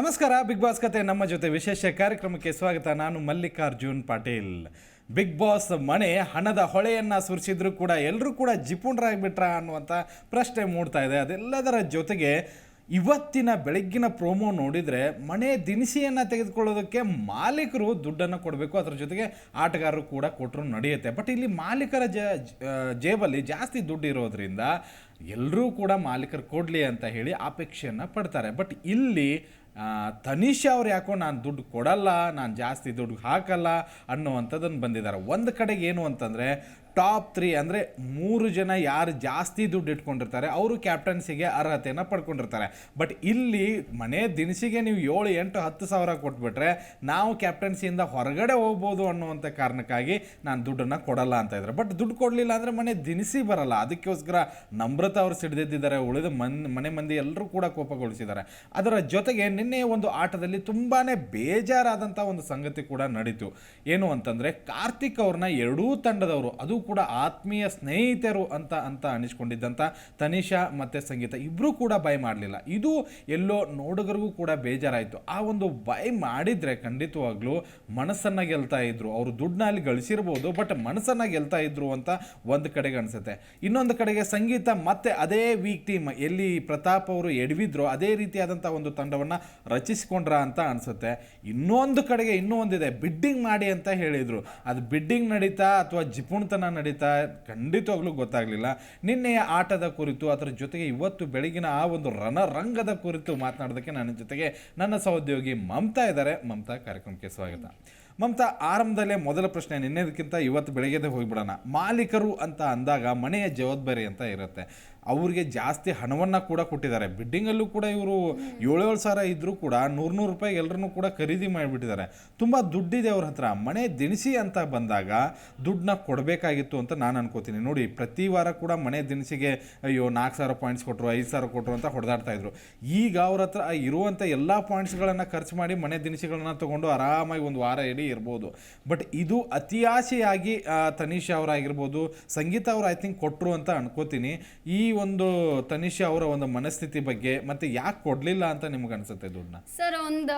ನಮಸ್ಕಾರ. Big boss ಕತೆ ನಮ್ಮ ಜೊತೆ ವಿಶೇಷ ಕಾರ್ಯಕ್ರಮಕ್ಕೆ ಸ್ವಾಗತ. ನಾನು ಮಲ್ಲಿಕಾರ್ಜುನ್ ಪಾಟೀಲ್. ಬಿಗ್ ಬಾಸ್ ಮನೆ ಹಣದ ಹೊಳೆಯನ್ನು ಸುರಿಸಿದ್ರು ಕೂಡ ಎಲ್ಲರೂ ಕೂಡ ಜಿಪುಣರಾಗಿಬಿಟ್ರ ಅನ್ನುವಂಥ ಪ್ರಶ್ನೆ ಮೂಡ್ತಾ ಇದೆ. ಅದೆಲ್ಲದರ ಜೊತೆಗೆ ಇವತ್ತಿನ ಬೆಳಗ್ಗಿನ ಪ್ರೋಮೋ ನೋಡಿದರೆ ಮನೆ ದಿನಸಿಯನ್ನು ತೆಗೆದುಕೊಳ್ಳೋದಕ್ಕೆ ಮಾಲೀಕರು ದುಡ್ಡನ್ನು ಕೊಡಬೇಕು, ಅದರ ಜೊತೆಗೆ ಆಟಗಾರರು ಕೂಡ ಕೊಟ್ಟರು ನಡೆಯುತ್ತೆ. ಬಟ್ ಇಲ್ಲಿ ಮಾಲೀಕರ ಜೇಬಲ್ಲಿ ಜಾಸ್ತಿ ದುಡ್ಡು ಇರೋದ್ರಿಂದ ಎಲ್ಲರೂ ಕೂಡ ಮಾಲೀಕರು ಕೊಡಲಿ ಅಂತ ಹೇಳಿ ಅಪೇಕ್ಷೆಯನ್ನು ಪಡ್ತಾರೆ. ಬಟ್ ಇಲ್ಲಿ ತನಿಷಾ ಅವ್ರು ಯಾಕೋ ನಾನು ದುಡ್ಡು ಕೊಡಲ್ಲ, ನಾನು ಜಾಸ್ತಿ ದುಡ್ಡು ಹಾಕಲ್ಲ ಅನ್ನುವಂಥದ್ದನ್ನು ಬಂದಿದ್ದಾರೆ. ಒಂದು ಕಡೆಗೆ ಏನು ಅಂತಂದರೆ ಟಾಪ್ 3 ಅಂದರೆ 3 ಜನ ಯಾರು ಜಾಸ್ತಿ ದುಡ್ಡು ಇಟ್ಕೊಂಡಿರ್ತಾರೆ ಅವರು ಕ್ಯಾಪ್ಟನ್ಸಿಗೆ ಅರ್ಹತೆಯನ್ನು ಪಡ್ಕೊಂಡಿರ್ತಾರೆ. ಬಟ್ ಇಲ್ಲಿ ಮನೆ ದಿನಸಿಗೆ ನೀವು 7, 8, 10 ಸಾವಿರ ಕೊಟ್ಬಿಟ್ರೆ ನಾವು ಕ್ಯಾಪ್ಟನ್ಸಿಯಿಂದ ಹೊರಗಡೆ ಹೋಗ್ಬೋದು ಅನ್ನುವಂಥ ಕಾರಣಕ್ಕಾಗಿ ನಾನು ದುಡ್ಡನ್ನು ಕೊಡಲ್ಲ ಅಂತ ಇದ್ದಾರೆ. ಬಟ್ ದುಡ್ಡು ಕೊಡಲಿಲ್ಲ ಅಂದರೆ ಮನೆ ದಿನಸಿ ಬರಲ್ಲ. ಅದಕ್ಕೋಸ್ಕರ ನಮ್ರತಾ ಅವರು ಸಿಡಿದಿದ್ದಾರೆ, ಉಳಿದ ಮನೆ ಮಂದಿ ಎಲ್ಲರೂ ಕೂಡ ಕೋಪಗೊಳಿಸಿದ್ದಾರೆ. ಅದರ ಜೊತೆಗೆ ನಿನ್ನೆ ಒಂದು ಆಟದಲ್ಲಿ ತುಂಬಾ ಬೇಜಾರಾದಂಥ ಒಂದು ಸಂಗತಿ ಕೂಡ ನಡೀತು. ಏನು ಅಂತಂದರೆ ಕಾರ್ತಿಕ್ ಅವ್ರನ್ನ ಎರಡೂ ತಂಡದವರು, ಅದು ಕೂಡ ಆತ್ಮೀಯ ಸ್ನೇಹಿತರು ಅಂತ ಅನಿಸ್ಕೊಂಡಿದ್ದಂಥ ತನಿಷಾ ಮತ್ತು ಸಂಗೀತ ಇಬ್ಬರೂ ಕೂಡ ಬೈ ಮಾಡಲಿಲ್ಲ. ಇದು ಎಲ್ಲೋ ನೋಡುಗರಿಗೂ ಕೂಡ ಬೇಜಾರಾಯಿತು. ಆ ಒಂದು ಬೈ ಮಾಡಿದರೆ ಖಂಡಿತವಾಗ್ಲೂ ಮನಸ್ಸನ್ನು ಗೆಲ್ತಾ ಇದ್ರು. ಅವರು ದುಡ್ಡನ್ನ ಅಲ್ಲಿ ಗಳಿಸಿರ್ಬೋದು, ಬಟ್ ಮನಸ್ಸನ್ನು ಗೆಲ್ತಾ ಇದ್ರು ಅಂತ ಒಂದು ಕಡೆಗೆ ಅನಿಸುತ್ತೆ. ಇನ್ನೊಂದು ಕಡೆಗೆ ಸಂಗೀತ ಮತ್ತೆ ಅದೇ ವೀಕ್ ಟೀಮ್ ಎಲ್ಲಿ ಪ್ರತಾಪ್ ಅವರು ಎಡವಿದ್ರು ಅದೇ ರೀತಿಯಾದಂಥ ಒಂದು ತಂಡವನ್ನು ರಚಿಸಿಕೊಂಡ್ರ ಅಂತ ಅನಿಸುತ್ತೆ. ಇನ್ನೊಂದು ಕಡೆಗೆ ಇನ್ನೂ ಒಂದಿದೆ, ಬಿಡ್ಡಿಂಗ್ ಮಾಡಿ ಅಂತ ಹೇಳಿದರು. ಅದು ಬಿಡ್ಡಿಂಗ್ ನಡೀತಾ ಅಥವಾ ಜಿಪುಣತನ ನಡೀತಾ ಖಂಡಿತವಾಗ್ಲೂ ಗೊತ್ತಾಗಲಿಲ್ಲ. ನಿನ್ನೆಯ ಆಟದ ಕುರಿತು ಅದರ ಜೊತೆಗೆ ಇವತ್ತು ಬೆಳಗಿನ ಆ ಒಂದು ರಣರಂಗದ ಕುರಿತು ಮಾತನಾಡೋದಕ್ಕೆ ನನ್ನ ಜೊತೆಗೆ ನನ್ನ ಸಹೋದ್ಯೋಗಿ ಮಮತಾ ಇದ್ದಾರೆ. ಮಮತಾ, ಕಾರ್ಯಕ್ರಮಕ್ಕೆ ಸ್ವಾಗತ. ಮಮತಾ, ಆರಂಭದಲ್ಲೇ ಮೊದಲ ಪ್ರಶ್ನೆ, ನಿನ್ನೆದಕ್ಕಿಂತ ಇವತ್ತು ಬೆಳಗ್ಗೆದೇ ಹೋಗಿಬಿಡೋಣ. ಮಾಲೀಕರು ಅಂತ ಅಂದಾಗ ಮನೆಯ ಜವಾಬ್ದಾರಿ ಅಂತ ಇರುತ್ತೆ. ಅವ್ರಿಗೆ ಜಾಸ್ತಿ ಹಣವನ್ನು ಕೂಡ ಕೊಟ್ಟಿದ್ದಾರೆ. ಬಿಡ್ಡಿಂಗಲ್ಲೂ ಕೂಡ ಇವರು 7,7 ಸಾವಿರ ಇದ್ದರೂ ಕೂಡ 100 ರೂಪಾಯಿ ಎಲ್ಲರನ್ನೂ ಕೂಡ ಖರೀದಿ ಮಾಡಿಬಿಟ್ಟಿದ್ದಾರೆ. ತುಂಬ ದುಡ್ಡಿದೆ ಅವ್ರ ಹತ್ರ. ಮನೆ ದಿನಸಿ ಅಂತ ಬಂದಾಗ ದುಡ್ಡನ್ನ ಕೊಡಬೇಕಾಗಿತ್ತು ಅಂತ ನಾನು ಅನ್ಕೋತೀನಿ. ನೋಡಿ, ಪ್ರತಿ ವಾರ ಕೂಡ ಮನೆ ದಿನಸಿಗೆ 4,000 ಪಾಯಿಂಟ್ಸ್ ಕೊಟ್ಟರು, 5,000 ಕೊಟ್ಟರು ಅಂತ ಹೊಡೆದಾಡ್ತಾಯಿದ್ರು. ಈಗ ಅವ್ರ ಹತ್ರ ಇರುವಂಥ ಎಲ್ಲ ಪಾಯಿಂಟ್ಸ್ಗಳನ್ನು ಖರ್ಚು ಮಾಡಿ ಮನೆ ದಿನಸಿಗಳನ್ನ ತೊಗೊಂಡು ಆರಾಮಾಗಿ ಒಂದು ವಾರ ಇಡೀ ಇರ್ಬೋದು. ಬಟ್ ಇದು ಅತಿ ಆಸೆಯಾಗಿ ತನಿಷಾ ಅವರಾಗಿರ್ಬೋದು, ಸಂಗೀತ ಅವರು ಐ ಥಿಂಕ್ ಕೊಟ್ಟರು ಅಂತ ಅನ್ಕೋತೀನಿ. ಈ ಒಂದು ತನಿಷಾ ಅವರ ಒಂದು ಮನಸ್ಥಿತಿ ಬಗ್ಗೆ ಮತ್ತೆ ಯಾಕೆ ಕೊಡ್ಲಿಲ್ಲ ಅಂತ ನಿಮ್ಗೆ ಅನ್ಸುತ್ತೆ ದುಡ್ಡನ್ನ? ಸರ್, ಒಂದು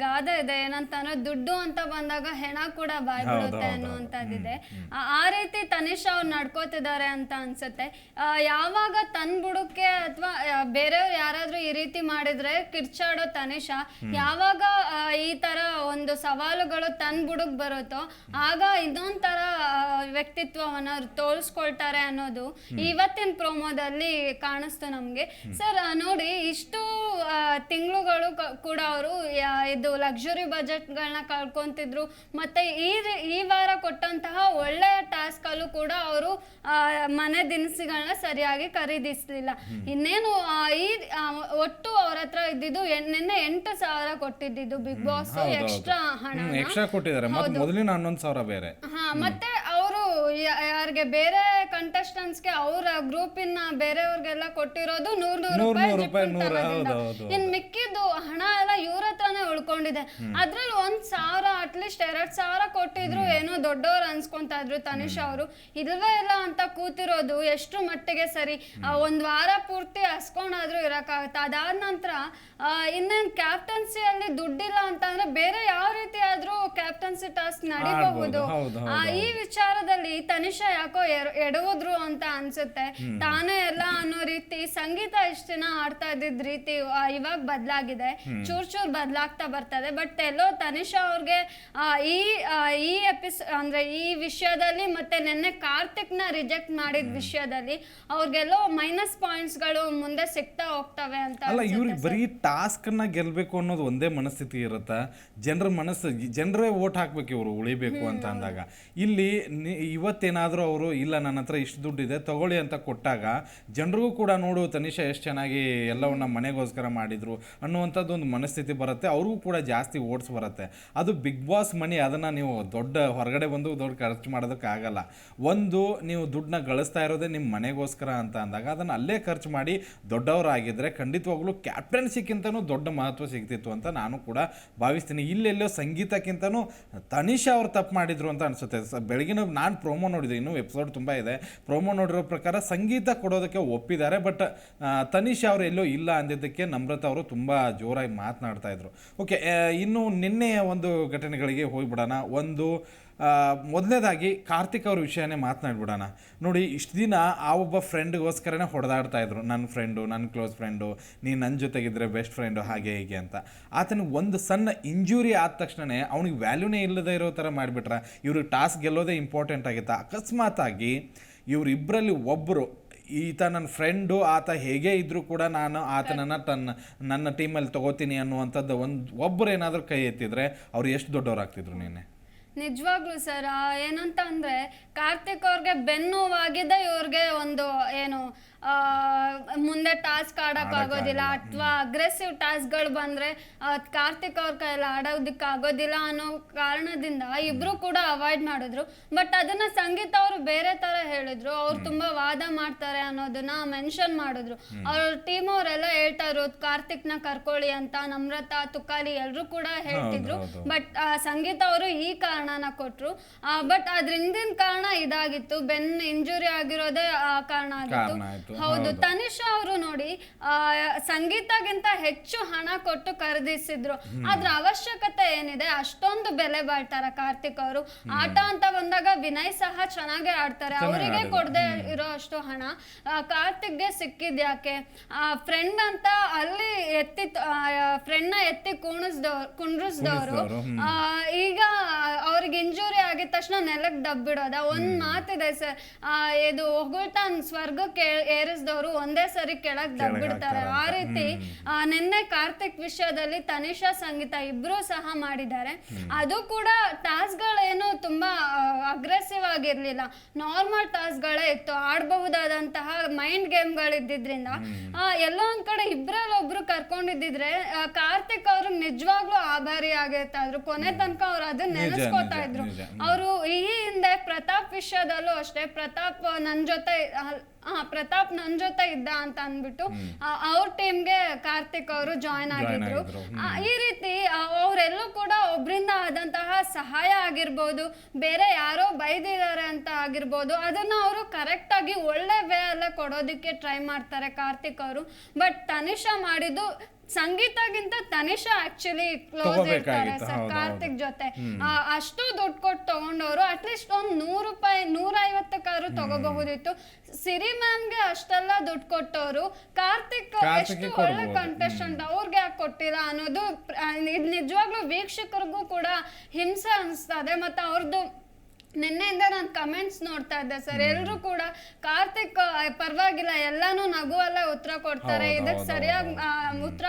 ಗಾದೆ ಇದೆ, ಏನಂತಂದ್ರೆ ದುಡ್ಡು ಅಂತ ಬಂದಾಗ ಹೆಣ ಕೂಡ ಬಾಯ್ ಬಿಡುತ್ತೆ ಅನ್ನುವಂಥದ್ದಿದೆ. ಆ ರೀತಿ ತನಿಷಾ ಅವ್ರು ನಡ್ಕೋತಿದ್ದಾರೆ ಅಂತ ಅನ್ಸುತ್ತೆ. ಯಾವಾಗ ತನ್ ಬುಡಕ್ಕೆ ಅಥವಾ ಬೇರೆಯವ್ರು ಯಾರಾದ್ರೂ ಈ ರೀತಿ ಮಾಡಿದ್ರೆ ಕಿರ್ಚಾಡೋ ತನಿಷಾ, ಯಾವಾಗ ಈ ತರ ಒಂದು ಸವಾಲುಗಳು ತನ್ ಬುಡಕ್ ಬರುತ್ತೋ ಆಗ ಇನ್ನೊಂದ್ ತರ ವ್ಯಕ್ತಿತ್ವವನ್ನ ಅವ್ರು ತೋರಿಸ್ಕೊಳ್ತಾರೆ ಅನ್ನೋದು ಇವತ್ತಿನ ಪ್ರೋಮೋದಲ್ಲಿ ಕಾಣಿಸ್ತು ನಮ್ಗೆ. ಸರ್, ನೋಡಿ, ಇಷ್ಟು ತಿಂಗಳುಗಳು ಕೂಡ ಅವರು ಇದು ಲಕ್ಸುರಿ ಬಜೆಟ್ಗಳನ್ನ ಕಳ್ಕೊಂತಿದ್ರು. ಮತ್ತೆ ಈ ವಾರ ಕೊಟ್ಟಂತಹ ಒಳ್ಳೆಯ ಟಾಸ್ಕ್ ಅಲ್ಲೂ ಕೂಡ ಅವರು ಮನೆ ದಿನಸಿಗಳನ್ನ ಸರಿಯಾಗಿ ಖರೀದಿಸ್ಲಿಲ್ಲ. ಇನ್ನೇನು ಒಟ್ಟು ಅವ್ರ ಹತ್ರ ಇದ್ದಿದ್ದು ನಿನ್ನೆ 8,000 ಕೊಟ್ಟಿದ್ದು ಬಿಗ್ ಬಾಸ್ ಎಕ್ಸ್ಟ್ರಾ ಹಣ ಕೊಟ್ಟಿದ್ದಾರೆ. ಮೊದಲಿನ 11,000 ಬೇರೆ. ಮತ್ತೆ ಅವರು ಯಾರಿಗೆ ಬೇರೆ ಕಂಟೆಸ್ಟೆಂಟ್ಸ್ಗೆ ಅವರ ಗ್ರೂಪಿನ ಬೇರೆಯವ್ರಿಗೆಲ್ಲ ಕೊಟ್ಟಿರೋದು 100 ರೂಪಾಯಿ. ಇನ್ ಮಿಕ್ಕಿದ್ದು ಹಣ ಎಲ್ಲ ಇವ್ರ ಹತ್ರನೇ ಉಳ್ಕೊಂಡಿದೆ. ಅದ್ರಲ್ಲಿ 1,000 ಅಟ್ಲೀಸ್ಟ್ 2,000 ಕೊಟ್ಟಿದ್ರು ಏನೋ ದೊಡ್ಡವ್ರು ಅನ್ಸ್ಕೊಂತ ಇದ್ರು ತನಿಷಾ ಅವರು. ಇಲ್ವೇ ಇಲ್ಲ ಅಂತ ಕೂತಿರೋದು ಎಷ್ಟು ಮಟ್ಟಿಗೆ ಸರಿ? ಒಂದ್ ವಾರ ಪೂರ್ತಿ ಹಸ್ಕೊಂಡಾದ್ರೂ ಇರಕ್ಕಾಗತ್ತೆ. ಅದಾದ ನಂತರ ಇನ್ನೇನ್ ಕ್ಯಾಪ್ಟನ್ಸಿಯಲ್ಲಿ ದುಡ್ಡಿಲ್ಲ ಅಂತಂದ್ರೆ ಬೇರೆ ಯಾವ ರೀತಿ ಆದ್ರೂ ಕ್ಯಾಪ್ಟನ್ಸಿ ಟಾಸ್ಕ್ ನಡೀಬಹುದು. ಈ ವಿಚಾರದಲ್ಲಿ ತನಿಷಾ ಯಾಕೋ ಎಡವುದ್ರು ಅಂತ ಅನ್ಸುತ್ತೆ. ತಾನೇ ಎಲ್ಲ ಅನ್ನೋ ರೀತಿ ಸಂಗೀತ ಇಷ್ಟ ದಿನ ಆಡ್ತಾ ಇದ್ದಿದ್ ರೀತಿ ಇವಾಗ ಬದಲಾಗಿದೆ, ಚೂರ್ ಬದಲಾಗ್ತಾ ಬರ್ತದೆ. ಬಟ್ ಎಲ್ಲೋ ತನಿಷಾ ಅವ್ರಿಗೆ ಈ ಅಂದ್ರೆ ಈ ವಿಷಯದಲ್ಲಿ ಮತ್ತೆ ನಿನ್ನೆ ಕಾರ್ತಿಕ್ ನ ರಿಜೆಕ್ಟ್ ಮಾಡಿದ ವಿಷಯದಲ್ಲಿ ಅವ್ರಿಗೆಲ್ಲೋ ಮೈನಸ್ ಪಾಯಿಂಟ್ಸ್ ಗಳು ಮುಂದೆ ಸಿಗ್ತಾ ಹೋಗ್ತವೆ ಅಂತ. ಅಲ್ಲ, ಇವ್ರಿಗೆ ಬರೀ ಟಾಸ್ಕ್ ನ ಗೆಲ್ಬೇಕು ಅನ್ನೋದು ಒಂದೇ ಮನಸ್ಥಿತಿ ಇರುತ್ತ. ಜನರೇ ವೋಟ್ ಹಾಕ್ಬೇಕು ಇವರು ಉಳಿಬೇಕು ಅಂತ ಅಂದಾಗ. ಇಲ್ಲಿ ಇವತ್ತೇನಾದ್ರೂ ಅವರು ಇಲ್ಲ ನನ್ನ ಹತ್ರ ಇಷ್ಟು ದುಡ್ಡಿದೆ ತಗೊಳ್ಳಿ ಅಂತ ಕೊಟ್ಟಾಗ ಜನರಿಗೂ ಕೂಡ ನೋಡು ತನಿಷಾ ಎಷ್ಟು ಚೆನ್ನಾಗಿ ಎಲ್ಲವನ್ನ ಮನೆಗೋಸ್ಕರ ಮಾಡಿದ್ರು ಅನ್ನುವಂಥದ್ದು ಒಂದು ಮನಸ್ಥಿತಿ ಬರುತ್ತೆ. ಅವ್ರಿಗೂ ಕೂಡ ಜಾಸ್ತಿ ಓಟ್ಸ್ ಬರುತ್ತೆ. ಅದು ಬಿಗ್ ಬಾಸ್ ಮನಿ, ಅದನ್ನು ನೀವು ದೊಡ್ಡ ಹೊರಗಡೆ ಬಂದು ದೊಡ್ಡ ಖರ್ಚು ಮಾಡೋದಕ್ಕಾಗಲ್ಲ. ಒಂದು ನೀವು ದುಡ್ಡನ್ನ ಗಳಿಸ್ತಾ ಇರೋದೇ ನಿಮ್ಮ ಮನೆಗೋಸ್ಕರ ಅಂತ ಅಂದಾಗ ಅದನ್ನು ಅಲ್ಲೇ ಖರ್ಚು ಮಾಡಿ ದೊಡ್ಡವರಾಗಿದ್ದರೆ ಖಂಡಿತವಾಗ್ಲೂ ಕ್ಯಾಪ್ಟನ್ಸಿಗಿಂತನೂ ದೊಡ್ಡ ಮಹತ್ವ ಸಿಗ್ತಿತ್ತು ಅಂತ ನಾನು ಕೂಡ ಭಾವಿಸ್ತೀನಿ. ಇಲ್ಲೆಲ್ಲೋ ಸಂಗೀತಕ್ಕಿಂತನೂ ತನಿಷಾ ಅವ್ರು ತಪ್ಪು ಮಾಡಿದ್ರು ಅಂತ ಅನಿಸುತ್ತೆ. ಬೆಳಗಿನ ನಾನು ಪ್ರೋಮೋ ನೋಡಿದೆ, ಇನ್ನೂ ಎಪಿಸೋಡ್ ತುಂಬ ಇದೆ, ಪ್ರೋಮೋ ನೋಡಿರೋ ಪ್ರಕಾರ ಸಂಗೀತ ಕೊಡೋದಕ್ಕೆ ಒಪ್ಪಿದ್ದಾರೆ. ಬಟ್ ತನಿಷ್ ಅವರು ಎಲ್ಲೋ ಇಲ್ಲ ಅಂದಿದ್ದಕ್ಕೆ ನಮ್ರತಾ ಅವರು ತುಂಬ ಜೋರಾಗಿ ಮಾತನಾಡ್ತಾ ಇದ್ರು. ಓಕೆ, ಇನ್ನು ನಿನ್ನೆಯ ಒಂದು ಘಟನೆಗಳಿಗೆ ಹೋಗ್ಬಿಡೋಣ. ಮೊದಲನೇದಾಗಿ ಕಾರ್ತಿಕ್ ಅವ್ರ ವಿಷಯನೇ ಮಾತನಾಡ್ಬಿಡೋಣ. ನೋಡಿ, ಇಷ್ಟು ದಿನ ಆ ಒಬ್ಬ ಫ್ರೆಂಡ್ಗೋಸ್ಕರನೇ ಹೊಡೆದಾಡ್ತಾ ಇದ್ರು, ನನ್ನ ಫ್ರೆಂಡು, ನನ್ನ ಕ್ಲೋಸ್ ಫ್ರೆಂಡು, ನೀನು ನನ್ನ ಜೊತೆಗಿದ್ರೆ ಬೆಸ್ಟ್ ಫ್ರೆಂಡು, ಹಾಗೆ ಹೀಗೆ ಅಂತ. ಆತನಿಗೆ ಒಂದು ಸಣ್ಣ ಇಂಜುರಿ ಆದ ತಕ್ಷಣವೇ ಅವ್ನಿಗೆ ವ್ಯಾಲ್ಯೂನೇ ಇಲ್ಲದೆ ಇರೋ ಥರ ಮಾಡಿಬಿಟ್ರೆ ಇವ್ರಿಗೆ ಟಾಸ್ಕ್ ಗೆಲ್ಲೋದೇ ಇಂಪಾರ್ಟೆಂಟ್ ಆಗಿತ್ತು. ಅಕಸ್ಮಾತಾಗಿ ಇವರಿಬ್ಬರಲ್ಲಿ ಒಬ್ಬರು, ಈತ ನನ್ನ ಫ್ರೆಂಡು, ಆತ ಹೇಗೆ ಇದ್ದರೂ ಕೂಡ ನಾನು ಆತನನ್ನು ನನ್ನ ಟೀಮಲ್ಲಿ ತೊಗೋತೀನಿ ಅನ್ನುವಂಥದ್ದು ಒಬ್ಬರು ಏನಾದರೂ ಕೈ ಎತ್ತಿದ್ರೆ ಅವ್ರು ಎಷ್ಟು ದೊಡ್ಡವರಾಗ್ತಿದ್ರು ನಿನ್ನೆ. ನಿಜವಾಗ್ಲೂ ಸರ್, ಏನಂತ ಅಂದ್ರೆ ಕಾರ್ತಿಕ್ ಅವ್ರಿಗೆ ಬೆನ್ನುವಾಗಿದೆ ಇವ್ರಿಗೆ ಒಂದು ಏನು ಮುಂದೆ ಟಾಸ್ಕ್ ಆಡಕ್ ಆಗೋದಿಲ್ಲ ಅಥವಾ ಅಗ್ರೆಸಿವ್ ಟಾಸ್ಕ್ಗಳು ಬಂದ್ರೆ ಕಾರ್ತಿಕ್ ಅವ್ರ ಕೈಯಲ್ಲಿ ಆಡೋದಕ್ಕೆ ಆಗೋದಿಲ್ಲ ಅನ್ನೋ ಕಾರಣದಿಂದ ಇಬ್ರು ಕೂಡ ಅವಾಯ್ಡ್ ಮಾಡಿದ್ರು. ಬಟ್ ಅದನ್ನ ಸಂಗೀತ ಅವರು ಬೇರೆ ತರ ಹೇಳಿದ್ರು. ಅವ್ರು ತುಂಬಾ ವಾದ ಮಾಡ್ತಾರೆ ಅನ್ನೋದನ್ನ ಮೆನ್ಷನ್ ಮಾಡಿದ್ರು. ಅವ್ರ ಟೀಮ್ ಅವರೆಲ್ಲ ಹೇಳ್ತಾ ಇರೋದು ಕಾರ್ತಿಕ್ನ ಕರ್ಕೊಳ್ಳಿ ಅಂತ, ನಮ್ರತಾ, ತುಕಾಲಿ ಎಲ್ರು ಕೂಡ ಹೇಳ್ತಿದ್ರು. ಬಟ್ ಸಂಗೀತ ಅವರು ಈ ಕಾರಣನ ಕೊಟ್ರು. ಬಟ್ ಅದ್ರ ಹಿಂದಿನ ಕಾರಣ ಇದಾಗಿತ್ತು, ಬೆನ್ ಇಂಜುರಿ ಆಗಿರೋದೇ ಆ ಕಾರಣ ಆಗಿತ್ತು. ಹೌದು, ತನಿಷಾ ಅವರು ನೋಡಿ ಸಂಗೀತಗಿಂತ ಹೆಚ್ಚು ಹಣ ಕೊಟ್ಟು ಖರೀದಿಸಿದ್ರು. ಅದ್ರ ಅವಶ್ಯಕತೆ ಏನಿದೆ, ಅಷ್ಟೊಂದು ಬೆಲೆ ಬಾಳ್ತಾರ ಕಾರ್ತಿಕ್ ಅವರು. ಆಟ ಅಂತ ಬಂದಾಗ ವಿನಯ್ ಸಹ ಚೆನ್ನಾಗಿ ಆಡ್ತಾರೆ, ಅವರಿಗೆ ಕೊಡದೆ ಇರೋ ಅಷ್ಟು ಹಣ ಕಾರ್ತಿಕ್ಗೆ ಸಿಕ್ಕಿದ್ಯಾಕೆ? ಫ್ರೆಂಡ್ ಅಂತ ಅಲ್ಲಿ ಫ್ರೆಂಡ್ ನ ಎತ್ತಿ ಕುಂಡ್ರಿಸಿದವರು ಈಗ ಅವ್ರಿಗೆ ಇಂಜುರಿ ಆಗಿದ ತಕ್ಷಣ ನೆಲಕ್ಕೆ ದಬ್ಬಿಡೋದ? ಒಂದ್ ಮಾತಿದೆ ಸರ್, ಇದು ಹೊಗಳ್ತಾನ್ ಸ್ವರ್ಗಕ್ಕೆ ಏರಿಸಿದವರು ಒಂದೇ ಸರಿ ಕೆಳಗ್ ದಬ್ಬಿಡ್ತಾರೆ. ಆ ರೀತಿ ನಿನ್ನೆ ಕಾರ್ತಿಕ್ ವಿಷಯದಲ್ಲಿ ತನಿಷಾ, ಸಂಗೀತ ಇಬ್ರು ಸಹ ಮಾಡಿದ್ದಾರೆ. ಅದು ಕೂಡ ಟಾಸ್ಕ್ ಗಳೇನು ತುಂಬಾ ಅಗ್ರೆಸಿವ್ ಆಗಿರ್ಲಿಲ್ಲ, ನಾರ್ಮಲ್ ಟಾಸ್ಕ್ ಗಳೇ ಇತ್ತು, ಆಡಬಹುದಾದಂತಹ ಮೈಂಡ್ ಗೇಮ್ ಗಳಿದ್ದಿದ್ರಿಂದ ಎಲ್ಲೋ ಒಂದ್ ಕಡೆ ಇಬ್ರಲ್ಲಿ ಒಬ್ರು ಕರ್ಕೊಂಡಿದ್ದಿದ್ರೆ ಕಾರ್ತಿಕ್ ಅವ್ರು ನಿಜವಾಗ್ಲೂ ಆಭಾರಿ ಆಗಿರ್ತಾ ಇದ್ರು. ಕೊನೆ ತನಕ ಅವ್ರು ಅದನ್ನ ನೆನೆಸ್ಕೋತಾ ಇದ್ರು. ಅವರು ಈ ಹಿಂದೆ ಪ್ರತಾಪ್ ವಿಷಯದಲ್ಲೂ ಅಷ್ಟೇ, ಪ್ರತಾಪ್ ನನ್ ಜೊತೆ ಇದ್ದ ಅಂತ ಅಂದ್ಬಿಟ್ಟು ಅವ್ರ ಟೀಮ್ಗೆ ಕಾರ್ತಿಕ್ ಅವರು ಜಾಯ್ನ್ ಆಗಿದ್ರು. ಈ ರೀತಿ ಅವರೆಲ್ಲೂ ಕೂಡ ಒಬ್ರಿಂದ ಆದಂತಹ ಸಹಾಯ ಆಗಿರ್ಬೋದು, ಬೇರೆ ಯಾರೋ ಬೈದಿದ್ದಾರೆ ಅಂತ ಆಗಿರ್ಬೋದು, ಅದನ್ನ ಅವರು ಕರೆಕ್ಟ್ ಆಗಿ ಒಳ್ಳೆ ವೇ ಅಲ್ಲೇ ಕೊಡೋದಿಕ್ಕೆ ಟ್ರೈ ಮಾಡ್ತಾರೆ ಕಾರ್ತಿಕ್ ಅವರು. ಬಟ್ ತನಿಷಾ ಮಾಡಿದ್ದು, ಸಂಗೀತಗಿಂತ ತನಿಷಾ ಆಕ್ಚುಲಿ ಕ್ಲೋಸ್ ಇರ್ತಾರೆ ಸರ್ ಕಾರ್ತಿಕ್ ಜೊತೆ. ಅಷ್ಟು ದುಡ್ಡು ಕೊಟ್ಟು ತಗೊಂಡವರು ಅಟ್ಲೀಸ್ಟ್ ಒಂದ್ ₹100, ₹150 ತಗೋಬಹುದಿತ್ತು. ಸಿರಿ ಮ್ಯಾಮ್ಗೆ ಅಷ್ಟೆಲ್ಲ ದುಡ್ಡು ಕೊಟ್ಟವರು, ಕಾರ್ತಿಕ್ ಎಷ್ಟು ಒಳ್ಳೆ ಕಂಟೆಸ್ಟೆಂಟ್, ಅವ್ರಿಗೆ ಯಾಕೆ ಕೊಟ್ಟಿಲ್ಲ ಅನ್ನೋದು ನಿಜವಾಗ್ಲೂ ವೀಕ್ಷಕರಿಗೂ ಕೂಡ ಹಿಂಸೆ ಅನಿಸ್ತದೆ. ಮತ್ತೆ ಅವ್ರದ್ದು ನಿನ್ನೆಯಿಂದ ನಾನು ಕಮೆಂಟ್ಸ್ ನೋಡ್ತಾ ಇದ್ದೆ ಸರ್, ಎಲ್ರು ಕೂಡ ಕಾರ್ತಿಕ್ ಪರವಾಗಿಲ್ಲ, ಎಲ್ಲಾನು ನಗುವಲ್ಲೇ ಉತ್ತರ ಕೊಡ್ತಾರೆ, ಇದಕ್ಕೆ ಸರಿಯಾಗಿ ಉತ್ತರ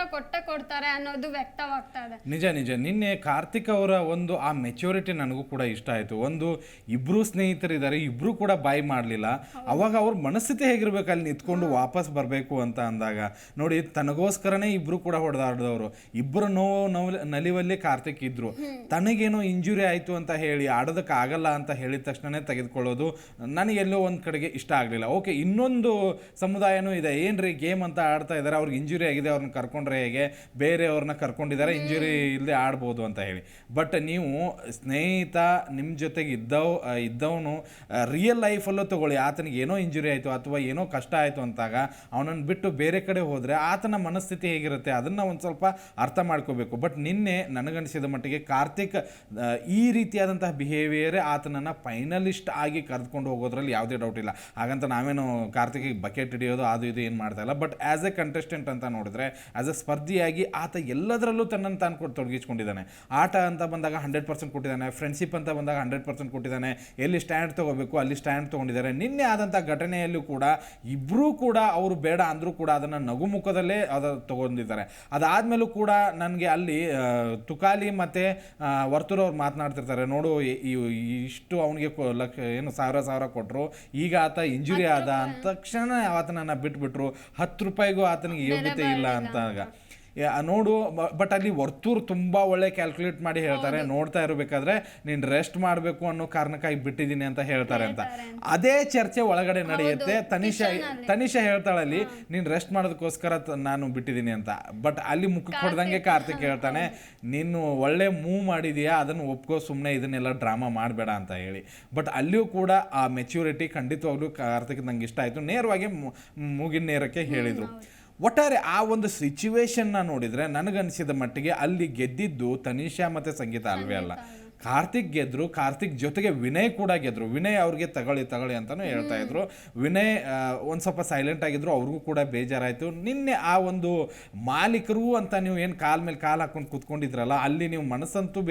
ಕೊಡ್ತಾರೆ ಅನ್ನೋದು ವ್ಯಕ್ತವಾಗ್ತಾ ಇದೆ. ನಿಜ ನಿನ್ನೆ ಕಾರ್ತಿಕ್ ಅವರ ಒಂದು ಆ ಮೆಚೂರಿಟಿ ನನಗೂ ಕೂಡ ಇಷ್ಟ ಆಯ್ತು. ಒಂದು ಇಬ್ರು ಸ್ನೇಹಿತರಿದ್ದಾರೆ, ಇಬ್ರು ಕೂಡ ಬಾಯ್ ಮಾಡಲಿಲ್ಲ. ಅವಾಗ ಅವ್ರ ಮನಸ್ಥಿತಿ ಹೇಗಿರ್ಬೇಕು, ಅಲ್ಲಿ ನಿಂತ್ಕೊಂಡು ವಾಪಸ್ ಬರಬೇಕು ಅಂತ ಅಂದಾಗ ನೋಡಿ, ತನಗೋಸ್ಕರನೇ ಇಬ್ರು ಕೂಡ ಹೊಡೆದಾಡಿದವರು. ಇಬ್ಬರು ನಲಿವಲ್ಲಿ ಕಾರ್ತಿಕ್ ಇದ್ರು. ತನಗೇನೋ ಇಂಜುರಿ ಆಯ್ತು ಅಂತ ಹೇಳಿ ಆಡೋದಕ್ಕೆ ಆಗಲ್ಲ ಅಂತ ಹೇಳಿದ ತಕ್ಷಣನೇ ತೆಗೆದುಕೊಳ್ಳೋದು ನನಗೆಲ್ಲೋ ಒಂದು ಕಡೆಗೆ ಇಷ್ಟ ಆಗಲಿಲ್ಲ. ಓಕೆ, ಇನ್ನೊಂದು ಸಮುದಾಯನೂ ಇದೆ, ಏನ್ರಿ ಗೇಮ್ ಅಂತ ಆಡ್ತಾ ಇದ್ದಾರೆ, ಅವ್ರಿಗೆ ಇಂಜುರಿ ಆಗಿದೆ, ಅವ್ರನ್ನ ಕರ್ಕೊಂಡ್ರೆ ಹೇಗೆ, ಬೇರೆಯವ್ರನ್ನ ಕರ್ಕೊಂಡಿದ್ದಾರೆ, ಇಂಜುರಿ ಇಲ್ಲದೆ ಆಡ್ಬೋದು ಅಂತ ಹೇಳಿ. ಬಟ್ ನೀವು ಸ್ನೇಹಿತ ನಿಮ್ಮ ಜೊತೆಗೆ ಇದ್ದವನು ರಿಯಲ್ ಲೈಫಲ್ಲೂ ತಗೊಳ್ಳಿ, ಆತನಿಗೆ ಏನೋ ಇಂಜುರಿ ಆಯಿತು ಅಥವಾ ಏನೋ ಕಷ್ಟ ಆಯಿತು ಅಂತಾಗ ಅವನನ್ನು ಬಿಟ್ಟು ಬೇರೆ ಕಡೆ ಹೋದರೆ ಆತನ ಮನಸ್ಥಿತಿ ಹೇಗಿರುತ್ತೆ ಅದನ್ನು ಒಂದು ಸ್ವಲ್ಪ ಅರ್ಥ ಮಾಡ್ಕೋಬೇಕು. ಬಟ್ ನಿನ್ನೆ ನನಗನ್ನಿಸಿದ ಮಟ್ಟಿಗೆ ಕಾರ್ತಿಕ್ ಈ ರೀತಿಯಾದಂತಹ ಬಿಹೇವಿಯರೇ ಆತನನ್ನು ಫೈನಲಿಸ್ಟ್ ಆಗಿ ಕರೆದುಕೊಂಡು ಹೋಗೋದ್ರಲ್ಲಿ ಯಾವುದೇ ಡೌಟ್ ಇಲ್ಲ. ಹಾಗಂತ ನಾವೇನು ಕಾರ್ತಿಕಿಗೆ ಬಕೆಟ್ ಹಿಡಿಯೋದು ಅದು ಇದು ಏನು ಮಾಡ್ತಾ ಇಲ್ಲ. ಬಟ್ ಆ್ಯಸ್ ಎ ಕಂಟೆಸ್ಟೆಂಟ್ ಅಂತ ನೋಡಿದ್ರೆ, ಆ್ಯಸ್ ಎ ಸ್ಪರ್ಧಿಯಾಗಿ ಆತ ಎಲ್ಲದರಲ್ಲೂ ತನ್ನನ್ನು ತಾನು ತೊಡಗಿಸ್ಕೊಂಡಿದ್ದಾನೆ. ಆಟ ಅಂತ ಬಂದಾಗ 100% ಕೊಟ್ಟಿದ್ದಾನೆ, ಫ್ರೆಂಡ್ಶಿಪ್ ಅಂತ ಬಂದಾಗ 100% ಕೊಟ್ಟಿದ್ದಾನೆ, ಎಲ್ಲಿ ಸ್ಟ್ಯಾಂಡ್ ತೊಗೋಬೇಕು ಅಲ್ಲಿ ಸ್ಟ್ಯಾಂಡ್ ತೊಗೊಂಡಿದ್ದಾರೆ. ನಿನ್ನೆ ಆದಂಥ ಘಟನೆಯಲ್ಲೂ ಕೂಡ ಇಬ್ಬರೂ ಕೂಡ ಅವರು ಬೇಡ ಅಂದರೂ ಕೂಡ ಅದನ್ನು ನಗುಮುಖದಲ್ಲೇ ತೊಗೊಂಡಿದ್ದಾರೆ. ಅದಾದಮೇಲೂ ಕೂಡ ನನಗೆ ಅಲ್ಲಿ ತುಕಾಲಿ ಮತ್ತು ವರ್ತೂರವ್ರು ಮಾತನಾಡ್ತಿರ್ತಾರೆ, ನೋಡು ಇಷ್ಟು ಅವನಿಗೆ ಸಾವಿರ ಕೊಟ್ಟರು, ಈಗ ಆತ ಇಂಜುರಿ ಆದ ಅಂತ ತಕ್ಷಣ ಆತನನ್ನು ಬಿಟ್ಬಿಟ್ರು, ₹10 ಆತನಿಗೆ ಯೋಗ್ಯತೆ ಇಲ್ಲ ಅಂತಾಗ ನೋಡು ಬಟ್ ಅಲ್ಲಿ ವರ್ತೂರ್ ತುಂಬ ಒಳ್ಳೆ ಕ್ಯಾಲ್ಕುಲೇಟ್ ಮಾಡಿ ಹೇಳ್ತಾರೆ, ನೋಡ್ತಾ ಇರಬೇಕಾದ್ರೆ ನೀನು ರೆಸ್ಟ್ ಮಾಡಬೇಕು ಅನ್ನೋ ಕಾರಣಕ್ಕಾಗಿ ಬಿಟ್ಟಿದ್ದೀನಿ ಅಂತ ಹೇಳ್ತಾರೆ ಅಂತ. ಅದೇ ಚರ್ಚೆ ಒಳಗಡೆ ನಡೆಯುತ್ತೆ. ತನಿಷಾ ಹೇಳ್ತಾಳಲ್ಲಿ ನೀನು ರೆಸ್ಟ್ ಮಾಡೋದಕ್ಕೋಸ್ಕರ ನಾನು ಬಿಟ್ಟಿದ್ದೀನಿ ಅಂತ. ಬಟ್ ಅಲ್ಲಿ ಮುಖಕ್ಕೆ ಹೊಡೆದಂಗೆ ಕಾರ್ತಿಕ್ ಹೇಳ್ತಾನೆ ನೀನು ಒಳ್ಳೆ ಮೂವ್ ಮಾಡಿದೀಯಾ, ಅದನ್ನು ಒಪ್ಕೋ, ಸುಮ್ಮನೆ ಇದನ್ನೆಲ್ಲ ಡ್ರಾಮಾ ಮಾಡಬೇಡ ಅಂತ ಹೇಳಿ. ಬಟ್ ಅಲ್ಲಿಯೂ ಕೂಡ ಆ ಮೆಚ್ಯೂರಿಟಿ ಖಂಡಿತವಾಗ್ಲೂ ಕಾರ್ತಿಕ್ ನಂಗೆ ಇಷ್ಟ ಆಯಿತು. ನೇರವಾಗಿ ಮೂಗಿನ ನೇರಕ್ಕೆ ಹೇಳಿದರು. ಒಟ್ಟಾರೆ ಆ ಒಂದು ಸಿಚುವೇಶನ್ನ ನೋಡಿದರೆ ನನಗನ್ಸಿದ ಮಟ್ಟಿಗೆ ಅಲ್ಲಿ ಗೆದ್ದಿದ್ದು ತನಿಷಾ ಮತ್ತು ಸಂಗೀತ ಅಲ್ವೇ ಅಲ್ಲ, ಕಾರ್ತಿಕ್ ಗೆದ್ರು. ಕಾರ್ತಿಕ್ ಜೊತೆಗೆ ವಿನಯ್ ಕೂಡ ಗೆದ್ರು. ವಿನಯ್ ಅವ್ರಿಗೆ ತಗೊಳ್ಳಿ ಅಂತಲೂ ಹೇಳ್ತಾ ಇದ್ರು. ವಿನಯ್ ಒಂದು ಸ್ವಲ್ಪ ಸೈಲೆಂಟ್ ಆಗಿದ್ರು, ಅವ್ರಿಗೂ ಕೂಡ ಬೇಜಾರಾಯಿತು. ನಿನ್ನೆ ಆ ಒಂದು ಮಾಲೀಕರು ಅಂತ ನೀವು ಏನು ಕಾಲ್ ಮೇಲೆ ಕಾಲು ಹಾಕೊಂಡು ಕೂತ್ಕೊಂಡಿದ್ರಲ್ಲ, ಅಲ್ಲಿ ನೀವು ಮನಸ್ಸಂತೂ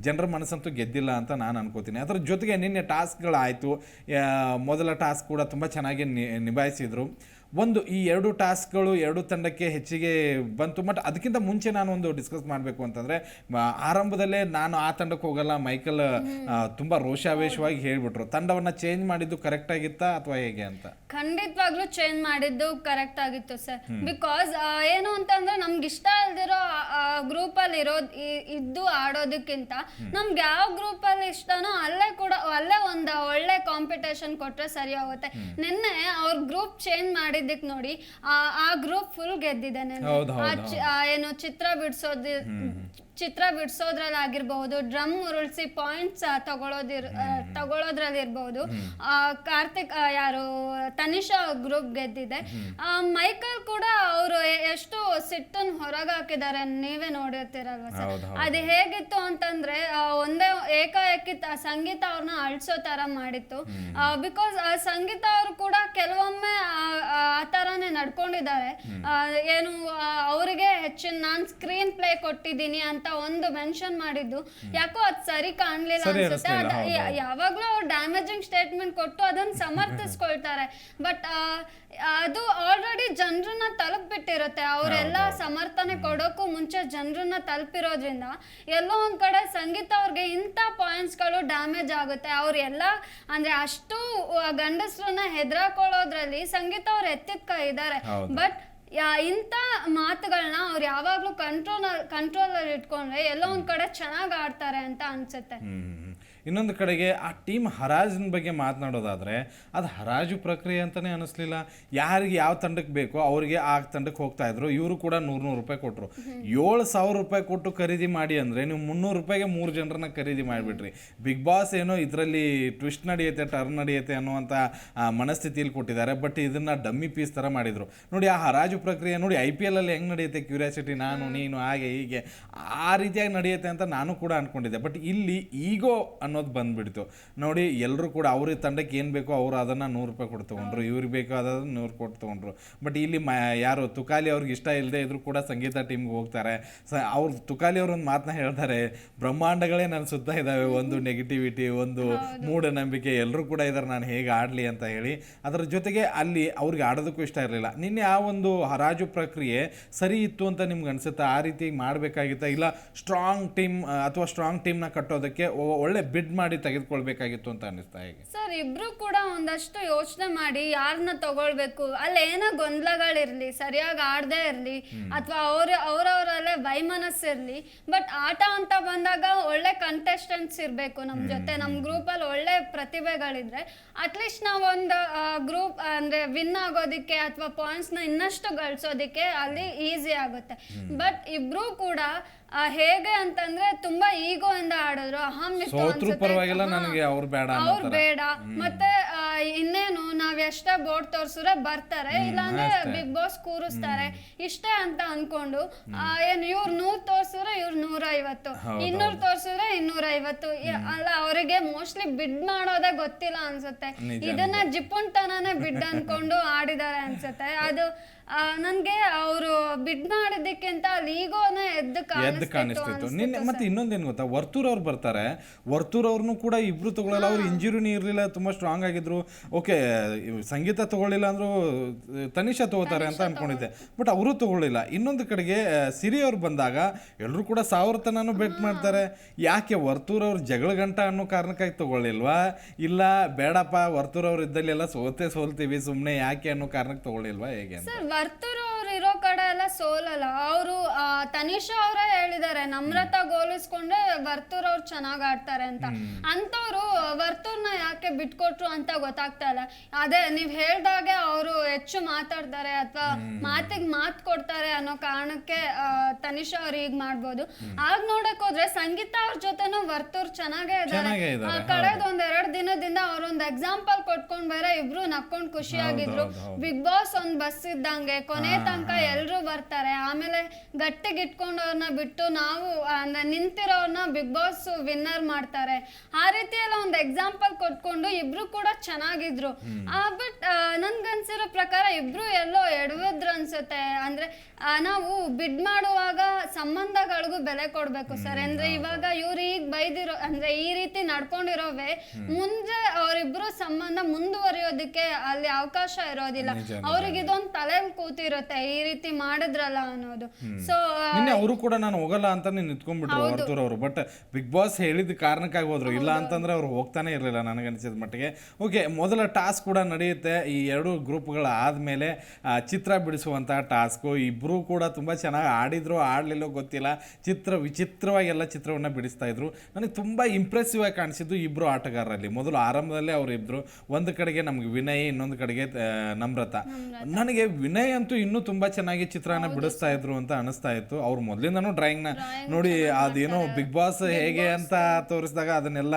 ಜನರ ಮನಸ್ಸಂತೂ ಗೆದ್ದಿಲ್ಲ ಅಂತ ನಾನು ಅನ್ಕೋತೀನಿ. ಅದರ ಜೊತೆಗೆ ನಿನ್ನೆ ಟಾಸ್ಕ್ಗಳಾಯಿತು. ಮೊದಲ ಟಾಸ್ಕ್ ಕೂಡ ತುಂಬ ಚೆನ್ನಾಗಿ ನಿಭಾಯಿಸಿದರು. ಈ 2 ಟಾಸ್ಕ್ಗಳು 2 ತಂಡಕ್ಕೆ ಹೆಚ್ಚಿಗೆ ಬಂತು. ಬಟ್ ಅದಕ್ಕಿಂತ ಮುಂಚೆ ನಾನು ಒಂದು ಡಿಸ್ಕಸ್ ಮಾಡಬೇಕು ಅಂತಂದರೆ, ಆರಂಭದಲ್ಲೇ ನಾನು ಆ ತಂಡಕ್ಕೆ ಹೋಗಲ್ಲ, ಮೈಕಲ್ ತುಂಬ ರೋಷಾವೇಶವಾಗಿ ಹೇಳಿಬಿಟ್ರು. ತಂಡವನ್ನು ಚೇಂಜ್ ಮಾಡಿದ್ದು ಕರೆಕ್ಟ್ ಆಗಿತ್ತಾ ಅಥವಾ ಹೇಗೆ ಅಂತ? ಖಂಡಿತವಾಗ್ಲೂ ಚೇಂಜ್ ಮಾಡಿದ್ದು ಕರೆಕ್ಟ್ ಆಗಿತ್ತು ಸರ್. ಬಿಕಾಸ್ ಏನು ಅಂತಂದ್ರೆ ನಮ್ಗೆ ಇಷ್ಟ ಇಲ್ದಿರೋ ಗ್ರೂಪಲ್ಲಿ ಇದ್ದು ಆಡೋದಕ್ಕಿಂತ ನಮ್ಗೆ ಯಾವ ಗ್ರೂಪಲ್ಲಿ ಇಷ್ಟನೋ ಅಲ್ಲೇ ಒಂದು ಒಳ್ಳೆ ಕಾಂಪಿಟೇಷನ್ ಕೊಟ್ರೆ ಸರಿ ಹೋಗುತ್ತೆ. ನಿನ್ನೆ ಅವ್ರ ಗ್ರೂಪ್ ಚೇಂಜ್ ಮಾಡಿದ್ದಕ್ಕೆ ನೋಡಿ ಆ ಗ್ರೂಪ್ ಫುಲ್ ಗೆದ್ದಿದೆ. ಏನು ಚಿತ್ರ ಬಿಡಿಸೋದ್ರಲ್ಲಾಗಿರ್ಬಹುದು, ಡ್ರಮ್ ಉರುಳಿಸಿ ಪಾಯಿಂಟ್ಸ್ ತಗೊಳ್ಳೋದ್ರಲ್ಲಿರ್ಬಹುದು, ಕಾರ್ತಿಕ್ ತನಿಷಾ ಗ್ರೂಪ್ ಗೆದ್ದಿದೆ. ಮೈಕಲ್ ಕೂಡ ಅವರು ಎಷ್ಟು ಸಿಟ್ಟನ್ನು ಹೊರಗೆ ಹಾಕಿದ್ದಾರೆ ನೀವೇ ನೋಡಿರ್ತೀರಲ್ವ ಸರ್. ಅದು ಹೇಗಿತ್ತು ಅಂತಂದ್ರೆ ಒಂದೇ ಏಕಾಏಕಿ ಸಂಗೀತ ಅವ್ರನ್ನ ಅಳ್ಸೋ ತರ ಮಾಡಿತ್ತು. ಬಿಕಾಸ್ ಸಂಗೀತ ಅವರು ಕೂಡ ಕೆಲವೊಮ್ಮೆ ಆ ತರಾನೇ ನಡ್ಕೊಂಡಿದ್ದಾರೆ. ಏನು ಅವರಿಗೆ ಹೆಚ್ಚಿನ ನಾನ್ ಸ್ಕ್ರೀನ್ ಪ್ಲೇ ಕೊಟ್ಟಿದ್ದೀನಿ ಅಂತ ಒಂದು ಮೆನ್ಷನ್ ಮಾಡಿದ್ದು ಯಾಕೋ ಅದು ಸರಿ ಕಾಣ್ಲಿಲ್ಲ ಅನ್ಸುತ್ತೆ. ಯಾವಾಗ್ಲೂ ಅವ್ರು ಡ್ಯಾಮೇಜಿಂಗ್ ಸ್ಟೇಟ್ಮೆಂಟ್ ಕೊಟ್ಟು ಅದನ್ನ ಸಮರ್ಥಿಸ್ಕೊಳ್ತಾರೆ. ಬಟ್ ಅದು ಆಲ್ರೆಡಿ ಜನರನ್ನ ತಲುಪಿಬಿಟ್ಟಿರುತ್ತೆ. ಅವರೆಲ್ಲ ಸಮರ್ಥನೆ ಕೊಡೋಕ್ಕೂ ಮುಂಚೆ ಜನರನ್ನ ತಲುಪಿರೋದ್ರಿಂದ ಎಲ್ಲೋ ಒಂದ್ ಕಡೆ ಸಂಗೀತ ಅವ್ರಿಗೆ ಇಂಥ ಪಾಯಿಂಟ್ಸ್ಗಳು ಡ್ಯಾಮೇಜ್ ಆಗುತ್ತೆ. ಅವ್ರೆಲ್ಲ ಅಂದ್ರೆ ಅಷ್ಟು ಗಂಡಸ್ರನ್ನ ಹೆದರಾಕೊಳ್ಳೋದ್ರಲ್ಲಿ ಸಂಗೀತ ಅವ್ರು ಎತ್ತಿದ ಕೈ ಇದ್ದಾರೆ. ಬಟ್ ಇಂಥ ಮಾತುಗಳನ್ನ ಅವ್ರು ಯಾವಾಗ್ಲೂ ಕಂಟ್ರೋಲಲ್ಲಿ ಇಟ್ಕೊಂಡ್ರೆ ಎಲ್ಲೋ ಒಂದ್ ಕಡೆ ಚೆನ್ನಾಗಿ ಆಡ್ತಾರೆ ಅಂತ ಅನ್ಸುತ್ತೆ. ಇನ್ನೊಂದು ಕಡೆಗೆ ಆ ಟೀಮ್ ಹರಾಜಿನ ಬಗ್ಗೆ ಮಾತನಾಡೋದಾದರೆ ಅದು ಹರಾಜು ಪ್ರಕ್ರಿಯೆ ಅಂತಲೇ ಅನ್ನಿಸ್ಲಿಲ್ಲ. ಯಾರಿಗೆ ಯಾವ ತಂಡಕ್ಕೆ ಬೇಕೋ ಅವರಿಗೆ ಆ ತಂಡಕ್ಕೆ ಹೋಗ್ತಾ ಇದ್ರು. ಇವರು ಕೂಡ 100 ರೂಪಾಯಿ ಕೊಟ್ಟರು. 7,000 ರೂಪಾಯಿ ಕೊಟ್ಟು ಖರೀದಿ ಮಾಡಿ ಅಂದರೆ ನೀವು 300 ರೂಪಾಯಿಗೆ 3 ಜನರನ್ನ ಖರೀದಿ ಮಾಡಿಬಿಟ್ರಿ. ಬಿಗ್ ಬಾಸ್ ಏನೋ ಇದರಲ್ಲಿ ಟ್ವಿಸ್ಟ್ ನಡೆಯುತ್ತೆ, ಟರ್ನ್ ನಡೆಯುತ್ತೆ ಅನ್ನುವಂಥ ಮನಸ್ಥಿತಿಯಲ್ಲಿ ಕೊಟ್ಟಿದ್ದಾರೆ. ಬಟ್ ಇದನ್ನು ಡಮ್ಮಿ ಪೀಸ್ ಥರ ಮಾಡಿದರು. ನೋಡಿ ಆ ಹರಾಜು ಪ್ರಕ್ರಿಯೆ ನೋಡಿ IPL ಅಲ್ಲಿ ಹೆಂಗೆ ನಡೆಯುತ್ತೆ, ಕ್ಯೂರಿಯಾಸಿಟಿ ನಾನು ನೀನು ಹಾಗೆ ಹೀಗೆ ಆ ರೀತಿಯಾಗಿ ನಡೆಯುತ್ತೆ ಅಂತ ನಾನು ಕೂಡ ಅಂದ್ಕೊಂಡಿದ್ದೆ. ಬಟ್ ಇಲ್ಲಿ ಈಗೋ ಅನ್ನೋದು ಬಂದ್ಬಿಡ್ತು. ನೋಡಿ ಎಲ್ಲರೂ ಕೂಡ ಅವ್ರಿಗೆ ತಂಡಕ್ಕೆ ಏನು ಬೇಕೋ ಅವರು ಅದನ್ನು 100 ರೂಪಾಯಿ ಕೊಟ್ಟು ತೊಗೊಂಡ್ರು, ಇವ್ರಿಗೆ ಬೇಕೋ ಅದನ್ನು 100 ಕೊಟ್ಟು ತೊಗೊಂಡ್ರು. ಬಟ್ ಇಲ್ಲಿ ಯಾರು ತುಕಾಲಿ ಅವ್ರಿಗೆ ಇಷ್ಟ ಇಲ್ಲದೆ ಇದ್ರು ಕೂಡ ಸಂಗೀತ ಟೀಮ್ಗೆ ಹೋಗ್ತಾರೆ. ಅವ್ರು ತುಕಾಲಿ ಅವ್ರೊಂದು ಮಾತನ್ನ ಹೇಳ್ತಾರೆ, ಬ್ರಹ್ಮಾಂಡಗಳೇ ನನ್ನ ಸುತ್ತ ಇದ್ದಾವೆ, ಒಂದು ನೆಗೆಟಿವಿಟಿ, ಒಂದು ಮೂಢನಂಬಿಕೆ, ಎಲ್ಲರೂ ಕೂಡ ಇದ್ದಾರೆ, ನಾನು ಹೇಗೆ ಆಡಲಿ ಅಂತ ಹೇಳಿ. ಅದರ ಜೊತೆಗೆ ಅಲ್ಲಿ ಅವ್ರಿಗೆ ಆಡೋದಕ್ಕೂ ಇಷ್ಟ ಇರಲಿಲ್ಲ. ನಿನ್ನೆ ಆ ಒಂದು ಹರಾಜು ಪ್ರಕ್ರಿಯೆ ಸರಿ ಇತ್ತು ಅಂತ ನಿಮ್ಗೆ ಅನ್ಸುತ್ತಾ? ಆ ರೀತಿ ಮಾಡಬೇಕಾಗಿತ್ತಾ, ಇಲ್ಲ ಸ್ಟ್ರಾಂಗ್ ಟೀಮ್ ಅಥವಾ ಸ್ಟ್ರಾಂಗ್ ಟೀಮ್ನ ಕಟ್ಟೋದಕ್ಕೆ ಒಳ್ಳೆ ಬಿಡ್ ಮಾಡಿ ತೆಗೆದುಕೊಳ್ಬೇಕಾಗಿತ್ತು ಅಂತ ಅನ್ನಿಸ್ತಾ? ಹೇಗೆ ಸರ್, ಇಬ್ರು ಕೂಡ ಒಂದಷ್ಟು ಯೋಚನೆ ಮಾಡಿ ಯಾರನ್ನ ತಗೊಳ್ಬೇಕು, ಅಲ್ಲಿ ಏನೋ ಗೊಂದಲಗಳಿರ್ಲಿ, ಸರಿಯಾಗಿ ಆಡದೇ ಇರ್ಲಿ, ಅಥವಾ ಅವರವರಲ್ಲೇ ವೈಮನಸ್ಸಿರ್ಲಿ. ಬಟ್ ಆಟ ಅಂತ ಬಂದಾಗ ಒಳ್ಳೆ ಕಂಟೆಸ್ಟೆಂಟ್ಸ್ ಇರಬೇಕು ನಮ್ಮ ಜೊತೆ. ನಮ್ಮ ಗ್ರೂಪಲ್ಲಿ ಒಳ್ಳೆ ಪ್ರತಿಭೆಗಳಿದ್ರೆ ಅಟ್ಲೀಸ್ಟ್ ನಾವೊಂದು ಗ್ರೂಪ್ ಅಂದ್ರೆ ವಿನ್ ಆಗೋದಿಕ್ಕೆ ಅಥವಾ ಪಾಯಿಂಟ್ಸ್ನ ಇನ್ನಷ್ಟು ಗಳಿಸೋದಿಕ್ಕೆ ಅಲ್ಲಿ ಈಸಿ ಆಗುತ್ತೆ. ಬಟ್ ಇಬ್ರು ಕೂಡ ಹೇಗೆ ಅಂತಂದ್ರೆ ತುಂಬಾ ಈಗೋ ಇಂದ ಆಡಿದ್ರು, ಅಹಂ ಅವ್ರು ಬೇಡ. ಮತ್ತೆ ಇನ್ನೇನು ನಾವ್ ಎಷ್ಟೇ ಬೋರ್ಡ್ ತೋರ್ಸಿದ್ರೆ ಬರ್ತಾರೆ, ಇಲ್ಲಾಂದ್ರೆ ಬಿಗ್ ಬಾಸ್ ಕೂರಿಸ್ತಾರೆ ಇಷ್ಟೇ ಅಂತ ಅನ್ಕೊಂಡು ಏನ್ ಇವ್ರು 100 ತೋರ್ಸಿದ್ರೆ ಇವ್ರು 150, 200 ತೋರ್ಸಿದ್ರೆ 250. ಅಲ್ಲ, ಅವರಿಗೆ ಮೋಸ್ಟ್ಲಿ ಬಿಡ್ ಮಾಡೋದೇ ಗೊತ್ತಿಲ್ಲ ಅನ್ಸುತ್ತೆ. ಇದನ್ನ ಜಿಪ್ಪುಂತನೇ ಬಿಡ್ ಅನ್ಕೊಂಡು ಆಡಿದ್ದಾರೆ ಅನ್ಸುತ್ತೆ. ಅದು ನನ್ಗೆ ಅವರು ಬಿಡ್ ಮಾಡಿದ್ದಕ್ಕಿಂತ ಲೀಗೋನೇ ಎದ್ದು ಕಾಣಿಸ್ತಿತ್ತು ನಿನ್ನೆ. ಮತ್ತೆ ಇನ್ನೊಂದೇನು ಗೊತ್ತಾ, ವರ್ತೂರ್ ಅವ್ರು ಬರ್ತಾರೆ. ವರ್ತೂರ್ ಅವ್ರನ್ನೂ ಕೂಡ ಇಬ್ರು ತಗೊಳ್ಳಲ್ಲ. ಅವ್ರು ಇಂಜುರಿನೂ ಇರಲಿಲ್ಲ, ತುಂಬ ಸ್ಟ್ರಾಂಗ್ ಆಗಿದ್ರು. ಓಕೆ, ಸಂಗೀತ ತಗೊಳ್ಳಿಲ್ಲ ಅಂದ್ರೂ ತನಿಷಾ ತಗೋತಾರೆ ಅಂತ ಅನ್ಕೊಂಡಿದ್ದೆ. ಬಟ್ ಅವರು ತಗೊಳ್ಳಿಲ್ಲ. ಇನ್ನೊಂದು ಕಡೆಗೆ ಸಿರಿ ಅವ್ರು ಬಂದಾಗ ಎಲ್ಲರೂ ಕೂಡ 1000 ತನೂ ಬೆಟ್ ಮಾಡ್ತಾರೆ. ಯಾಕೆ ವರ್ತೂರ್ ಅವ್ರು ಜಗಳ ಗಂಟ ಅನ್ನೋ ಕಾರಣಕ್ಕಾಗಿ ತಗೊಳ್ಳಿಲ್ವಾ? ಇಲ್ಲ ಬೇಡಪ್ಪ ವರ್ತೂರ್ ಅವ್ರು ಇದ್ದಲ್ಲಿ ಎಲ್ಲ ಸೋಲ್ತೀವಿ ಸುಮ್ಮನೆ ಯಾಕೆ ಅನ್ನೋ ಕಾರಣಕ್ಕೆ ತಗೊಳ್ಳಿಲ್ವಾ? ಹೇಗೆ ವರ್ತೂರ್ ಅವ್ರು ಇರೋ ಕಡೆ ಎಲ್ಲ ಸೋಲಲ್ಲ. ಅವರು ತನಿಷಾ ಅವರೇ ಹೇಳಿದ್ದಾರೆ ನಮ್ರತಾ ಗೋಲಿಸ್ಕೊಂಡ್ರೆ ವರ್ತೂರ್ ಅವ್ರು ಚೆನ್ನಾಗ್ ಆಡ್ತಾರೆ ಅಂತ. ಅಂತವ್ರು ವರ್ತೂರ್ನ ಯಾಕೆ ಬಿಟ್ಕೊಟ್ರು ಅಂತ ಗೊತ್ತಾಗ್ತಾ ಇಲ್ಲ. ಅದೇ ನೀವ್ ಹೇಳ್ದಾಗೆ ಅವರು ಹೆಚ್ಚು ಮಾತಾಡ್ತಾರೆ ಅಥವಾ ಮಾತಿಗೆ ಮಾತು ಕೊಡ್ತಾರೆ ಅನ್ನೋ ಕಾರಣಕ್ಕೆ ತನಿಷಾ ಅವ್ರು ಈಗ ಮಾಡ್ಬೋದು. ಆಗ ನೋಡಕ್ ಹೋದ್ರೆ ಸಂಗೀತ ಅವ್ರ ಜೊತೆನೂ ವರ್ತೂರ್ ಚೆನ್ನಾಗೇ ಇದ್ದಾರೆ. ಕಳೆದ ಒಂದೆರಡು ದಿನದಿಂದ ಅವ್ರೊಂದ್ ಎಕ್ಸಾಂಪಲ್ ಕೊಟ್ಕೊಂಡ್ ಬೇರೆ ಇಬ್ರು ನಕ್ಕೊಂಡ್ ಖುಷಿಯಾಗಿದ್ರು. ಬಿಗ್ ಬಾಸ್ ಒಂದ್ ಬಸ್ ಇದ್ದಂಗೆ ಕೊನೆ ತನಕ ಎಲ್ರು ಬರ್ತಾರೆ. ಆಮೇಲೆ ಗಟ್ಟಿಗೆ ಇಟ್ಕೊಂಡವ್ರನ್ನ ಬಿಟ್ಟು ನಾವು ಅಂದ್ರೆ ನಿಂತಿರೋರ್ನ ಬಿಗ್ ಬಾಸ್ ವಿನ್ನರ್ ಮಾಡ್ತಾರೆ. ಆ ರೀತಿ ಎಲ್ಲ ಒಂದ್ ಎಕ್ಸಾಂಪಲ್ ಕೊಟ್ಕೊಂಡು ಇಬ್ರು ಕೂಡ ಚೆನ್ನಾಗಿದ್ರು. ಬಟ್ ನನ್ಗನ್ಸಿರೋ ಪ್ರಕಾರ ಇಬ್ರು ಎಲ್ಲೋ ಎಡವಿದ್ರು ಅನ್ಸುತ್ತೆ. ಅಂದ್ರೆ ನಾವು ಬಿಡ್ ಮಾಡುವಾಗ ಸಂಬಂಧಗಳಿಗೂ ಬೆಲೆ ಕೊಡ್ಬೇಕು ಸರ್. ಅಂದ್ರೆ ಇವಾಗ ಇವ್ರು ಈಗ ಬೈದಿರೋ ಅಂದ್ರೆ ಈ ರೀತಿ ನಡ್ಕೊಂಡಿರೋವೆ ಮುಂದೆ ಅವರಿಬ್ರು ಸಂಬಂಧ ಮುಂದುವರಿಯೋದಕ್ಕೆ ಅಲ್ಲಿ ಅವಕಾಶ ಇರೋದಿಲ್ಲ. ಅವ್ರಿಗೆ ಇದೊಂದು ತಲೆಯಲ್ಲಿ ಕೂತಿರುತ್ತೆ ಈ ರೀತಿ ಮಾಡಿದ್ರಲ್ಲ ಅನ್ನೋದು. ಸೊ ಅವರು ಕೂಡ ನಾನು ಹೋಗಲ್ಲ ಅಂತ ನಿಂತ್ಕೊಂಡ್ಬಿಟ್ರು ವರ್ತೂರ್ ಅವರು. ಬಟ್ ಬಿಗ್ ಬಾಸ್ ಹೇಳಿದ ಕಾರಣಕ್ಕಾಗಿ ಹೋದ್ರು, ಇಲ್ಲ ಅಂತಂದ್ರೆ ಅವ್ರು ಹೋಗ್ತಾನೆ ಇರಲಿಲ್ಲ ನನಗನ್ಸಿದ ಮಟ್ಟಿಗೆ. ಓಕೆ, ಮೊದಲ ಟಾಸ್ಕ್ ಕೂಡ ನಡೆಯುತ್ತೆ. ಈ ಎರಡು ಗ್ರೂಪ್ಗಳ ಆದಮೇಲೆ ಚಿತ್ರ ಬಿಡಿಸುವಂಥ ಟಾಸ್ಕು. ಇಬ್ಬರು ಕೂಡ ತುಂಬ ಚೆನ್ನಾಗಿ ಆಡಿದ್ರು ಆಡಲಿಲ್ಲೋ ಗೊತ್ತಿಲ್ಲ, ವಿಚಿತ್ರವಾಗಿ ಎಲ್ಲ ಚಿತ್ರವನ್ನು ಬಿಡಿಸ್ತಾ ಇದ್ರು. ನನಗೆ ತುಂಬ ಇಂಪ್ರೆಸಿವ್ ಆಗಿ ಕಾಣಿಸಿದ್ದು ಇಬ್ಬರು ಆಟಗಾರರಲ್ಲಿ. ಮೊದಲು ಆರಂಭದಲ್ಲೇ ಅವರು ಇಬ್ಬರು, ಒಂದು ಕಡೆಗೆ ನಮ್ಗೆ ವಿನಯ್, ಇನ್ನೊಂದು ಕಡೆಗೆ ನಮ್ರತಾ. ನನಗೆ ವಿನಯ್ ಅಂತೂ ಇನ್ನೂ ತುಂಬ ಚೆನ್ನಾಗಿ ಚಿತ್ರನ ಬಿಡಿಸ್ತಾ ಇದ್ರು ಅಂತ ಅನಿಸ್ತಾ ಇತ್ತು. ಅವ್ರು ಮೊದಲಿಂದನೂ ಡ್ರಾಯಿಂಗ್ನ ನೋಡಿ ಅದೇನೋ ಬಿಗ್ ಬಾಸ್ ಹೇಗೆ ಅಂತ ತೋರಿಸಿದಾಗ ಅದನ್ನೆಲ್ಲ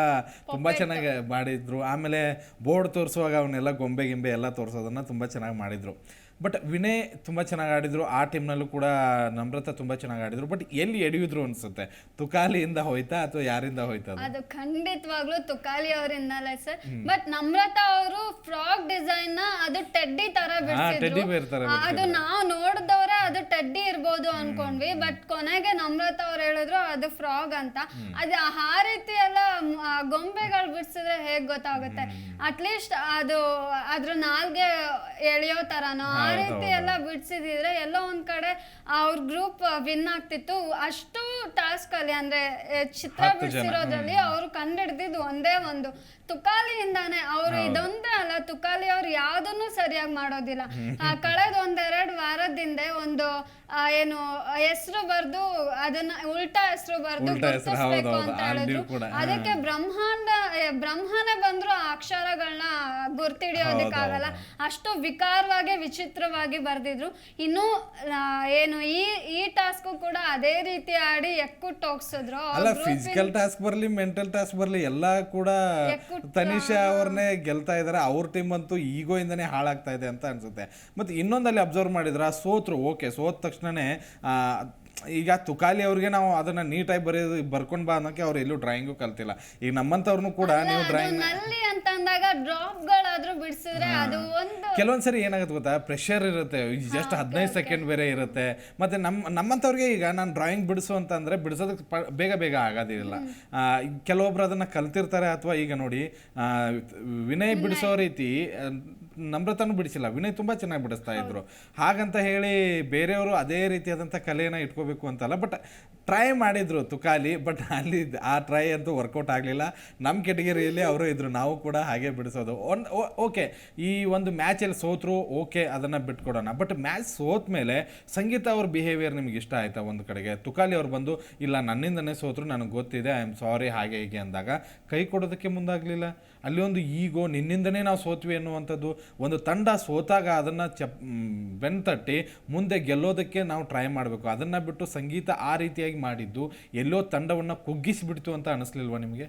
ತುಂಬ ಚೆನ್ನಾಗಿ ಮಾಡಿದ್ರು. ಆಮೇಲೆ ಬೋರ್ಡ್ ತೋರಿಸುವಾಗ ಅವನ್ನೆಲ್ಲ ಗೊಂಬೆ ಗಿಂಬೆ ಎಲ್ಲ ತೋರಿಸೋದನ್ನು ತುಂಬ ಚೆನ್ನಾಗಿ ಮಾಡಿದರು. ಬಟ್ ವಿನಯ್ ತುಂಬ ಚೆನ್ನಾಗಿ ಆಡಿದ್ರು. ಆ ಟೀಮ್ನಲ್ಲೂ ಕೂಡ ನಮ್ರತಾ ತುಂಬ ಚೆನ್ನಾಗಿ ಆಡಿದ್ರು. ಬಟ್ ಎಲ್ಲಿ ಎಡೆಯಿದ್ರು ಅನ್ಸುತ್ತೆ, ತುಕಾಲಿಯಿಂದ ಹೋಯ್ತಾ ಅಥವಾ ಯಾರಿಂದ ಹೋಯ್ತಾ? ಅದು ಖಂಡಿತವಾಗ್ಲೂ ತುಕಾಲಿ ಅವರಿಂದಲೇ ಸರ್. ಬಟ್ ನಮ್ರತಾ ಅವರು ಫ್ರಾಗ್ ಡಿಸೈನ್ ನ ಅದು ಟೆಡ್ಡಿ ತರ ಬಿಡಿಸಿದ್ರು. ಅದು ನಾವು ನೋಡಿದವ್ರೆ ಅದು ಟೆಡ್ಡಿ ಇರ್ಬೋದು ಅನ್ಕೊಂಡ್ವಿ. ಬಟ್ ಕೊನೆಗೆ ನಮ್ರತಾ ಅವ್ರು ಹೇಳಿದ್ರು ಅದು ಫ್ರಾಗ್ ಅಂತ. ಅದು ಆ ರೀತಿ ಎಲ್ಲ ಗೊಂಬೆಗಳು ಬಿಡಿಸಿದ್ರೆ ಹೇಗ್ ಗೊತ್ತಾಗುತ್ತೆ? ಅಟ್ಲೀಸ್ಟ್ ಅದು ಅದ್ರ ನಾಲ್ಗೆ ಎಳೆಯೋ ತರನೋ ಆ ರೀತಿ ಎಲ್ಲ ಬಿಡಿಸಿದ್ರೆ ಎಲ್ಲೋ ಒಂದ್ ಕಡೆ ಅವ್ರ ಗ್ರೂಪ್ ವಿನ್ ಆಗ್ತಿತ್ತು. ಅಷ್ಟು ಟಾಸ್ಕ್ ಅಲ್ಲಿ ಅಂದ್ರೆ ಚಿತ್ರ ಬಿಡಿಸಿರೋದ್ರಲ್ಲಿ ಅವ್ರು ಕಂಡಿಡ್ದಿದ್ದು ಒಂದೇ ಒಂದು ತುಕಾಲಿಯಿಂದಾನೆ. ಅವ್ರು ಇದೊಂದೇ ಅಲ್ಲ, ತುಕಾಲಿ ಅವ್ರು ಯಾವ್ದನ್ನು ಸರಿಯಾಗಿ ಮಾಡೋದಿಲ್ಲ. ಕಳೆದ ಒಂದೆರಡು ವಾರದಿಂದ ಒಂದು ಏನು ಹೆಸರು ಬರ್ದು ಅದನ್ನ ಉಲ್ಟಾ ಹೆಸರು ಬರ್ದು ಗುರ್ತಿಸ್ಬೇಕು ಅಂತ ಹೇಳಿದ್ರು. ಅದಕ್ಕೆ ಬ್ರಹ್ಮನೇ ಬಂದ್ರು ಆ ಅಕ್ಷರಗಳನ್ನ ಗುರ್ತಿಡಿಯೋದಕ್ಕಾಗಲ್ಲ. ಅಷ್ಟು ವಿಕಾರವಾಗಿ ವಿಚಿತ್ರವಾಗಿ ಬರ್ದಿದ್ರು. ಇನ್ನು ಏನು ಈ ಟಾಸ್ಕ್ ಕೂಡ ಅದೇ ರೀತಿ ಆಡಿ ಎಕ್ಕುಟ್ಟು ಹೋಗ್ಸಿದ್ರು. ಅಲ್ಲ, ಫಿಸಿಕಲ್ ಟಾಸ್ಕ್ ಬರ್ಲಿ, ಮೆಂಟಲ್ ಟಾಸ್ಕ್ ಬರ್ಲಿ, ಎಲ್ಲ ಕೂಡ ತನಿಷಾ ಅವ್ರನ್ನೇ ಗೆಲ್ತಾ ಇದಾರೆ. ಅವ್ರ ಟೀಮ್ ಅಂತೂ ಈಗೋ ಇಂದನೇ ಹಾಳಾಗ್ತಾ ಇದೆ ಅಂತ ಅನ್ಸುತ್ತೆ. ಮತ್ತೆ ಇನ್ನೊಂದಲ್ಲಿ ಅಬ್ಸರ್ವ್ ಮಾಡಿದ್ರ, ಸೋತ್ರು. ಓಕೆ, ಸೋತ ತಕ್ಷಣನೇ ಈಗ ತುಕಾಲಿ ಅವ್ರಿಗೆ ನಾವು ಅದನ್ನ ನೀಟಾಗಿ ಬರ್ಕೊಂಡ್ ಬಾ ಅನ್ನೋಕೆ ಅವ್ರು ಎಲ್ಲೂ ಡ್ರಾಯಿಂಗು ಕಲ್ತಿಲ್ಲ. ಈಗ ನಮ್ಮಂತವ್ರನ್ನು ಕೂಡ ನೀವು ಡ್ರಾಯಿಂಗ್ ಅಂತಂದಾಗ ಡ್ರಾಪ್ಗಳಾದ್ರೂ ಬಿಡಿಸಿದ್ರೆ ಅದು ಒಂದು ಕೆಲವೊಂದ್ಸರಿ ಏನಾಗುತ್ತೆ ಗೊತ್ತಾ, ಪ್ರೆಷರ್ ಇರುತ್ತೆ. ಜಸ್ಟ್ 15 ಸೆಕೆಂಡ್ ಬೇರೆ ಇರುತ್ತೆ. ಮತ್ತೆ ನಮ್ಮಂಥವ್ರಿಗೆ ಈಗ ನಾನು ಡ್ರಾಯಿಂಗ್ ಬಿಡಿಸು ಅಂತಂದ್ರೆ ಬಿಡಿಸೋದಕ್ಕೆ ಬೇಗ ಆಗೋದಿಲ್ಲ. ಕೆಲವೊಬ್ರು ಅದನ್ನ ಕಲ್ತಿರ್ತಾರೆ. ಅಥವಾ ಈಗ ನೋಡಿ ವಿನಯ್ ಬಿಡಿಸೋ ರೀತಿ ನಮ್ರತಾನು ಬಿಡಿಸಿಲ್ಲ, ವಿನಯ್ ತುಂಬ ಚೆನ್ನಾಗಿ ಬಿಡಿಸ್ತಾ ಇದ್ರು. ಹಾಗಂತ ಹೇಳಿ ಬೇರೆಯವರು ಅದೇ ರೀತಿಯಾದಂಥ ಕಲೆಯನ್ನು ಇಟ್ಕೋಬೇಕು ಅಂತಲ್ಲ. ಬಟ್ ಟ್ರೈ ಮಾಡಿದ್ರು ತುಕಾಲಿ. ಬಟ್ ಅಲ್ಲಿ ಆ ಟ್ರೈ ಅಂತೂ ವರ್ಕೌಟ್ ಆಗಲಿಲ್ಲ. ನಮ್ಮ ಕೆಟಗರಿಯಲ್ಲಿ ಅವರು ಇದ್ರು, ನಾವು ಕೂಡ ಹಾಗೆ ಬಿಡಿಸೋದು. ಓಕೆ, ಈ ಒಂದು ಮ್ಯಾಚಲ್ಲಿ ಸೋತರು, ಓಕೆ, ಅದನ್ನು ಬಿಟ್ಕೊಡೋಣ. ಬಟ್ ಮ್ಯಾಚ್ ಸೋತ ಮೇಲೆ ಸಂಗೀತ ಅವ್ರ ಬಿಹೇವಿಯರ್ ನಿಮ್ಗೆ ಇಷ್ಟ ಆಯ್ತಾ? ಒಂದು ಕಡೆಗೆ ತುಕಾಲಿ ಅವ್ರು ಬಂದು ಇಲ್ಲ ನನ್ನಿಂದನೇ ಸೋತರು, ನನಗೆ ಗೊತ್ತಿದೆ, ಐ ಆಮ್ ಸಾರಿ ಹಾಗೆ ಹೀಗೆ ಅಂದಾಗ ಕೈ ಕೊಡೋದಕ್ಕೆ ಮುಂದಾಗಲಿಲ್ಲ. ಅಲ್ಲಿ ಒಂದು ಈಗೋ ನಿನ್ನಿಂದನೇ ನಾವು ಸೋತ್ವಿ ಅನ್ನುವಂಥದ್ದು. ಒಂದು ತಂಡ ಸೋತಾಗ ಅದನ್ನು ಬೆನ್ತಟ್ಟಿ ಮುಂದೆ ಗೆಲ್ಲೋದಕ್ಕೆ ನಾವು ಟ್ರೈ ಮಾಡಬೇಕು. ಅದನ್ನು ಬಿಟ್ಟು ಸಂಗೀತ ಆ ರೀತಿಯಾಗಿ ಮಾಡಿದ್ದು ಎಲ್ಲೋ ತಂಡವನ್ನು ಕುಗ್ಗಿಸಿಬಿಡ್ತು ಅಂತ ಅನಿಸ್ಲಿಲ್ವಾ ನಿಮಗೆ?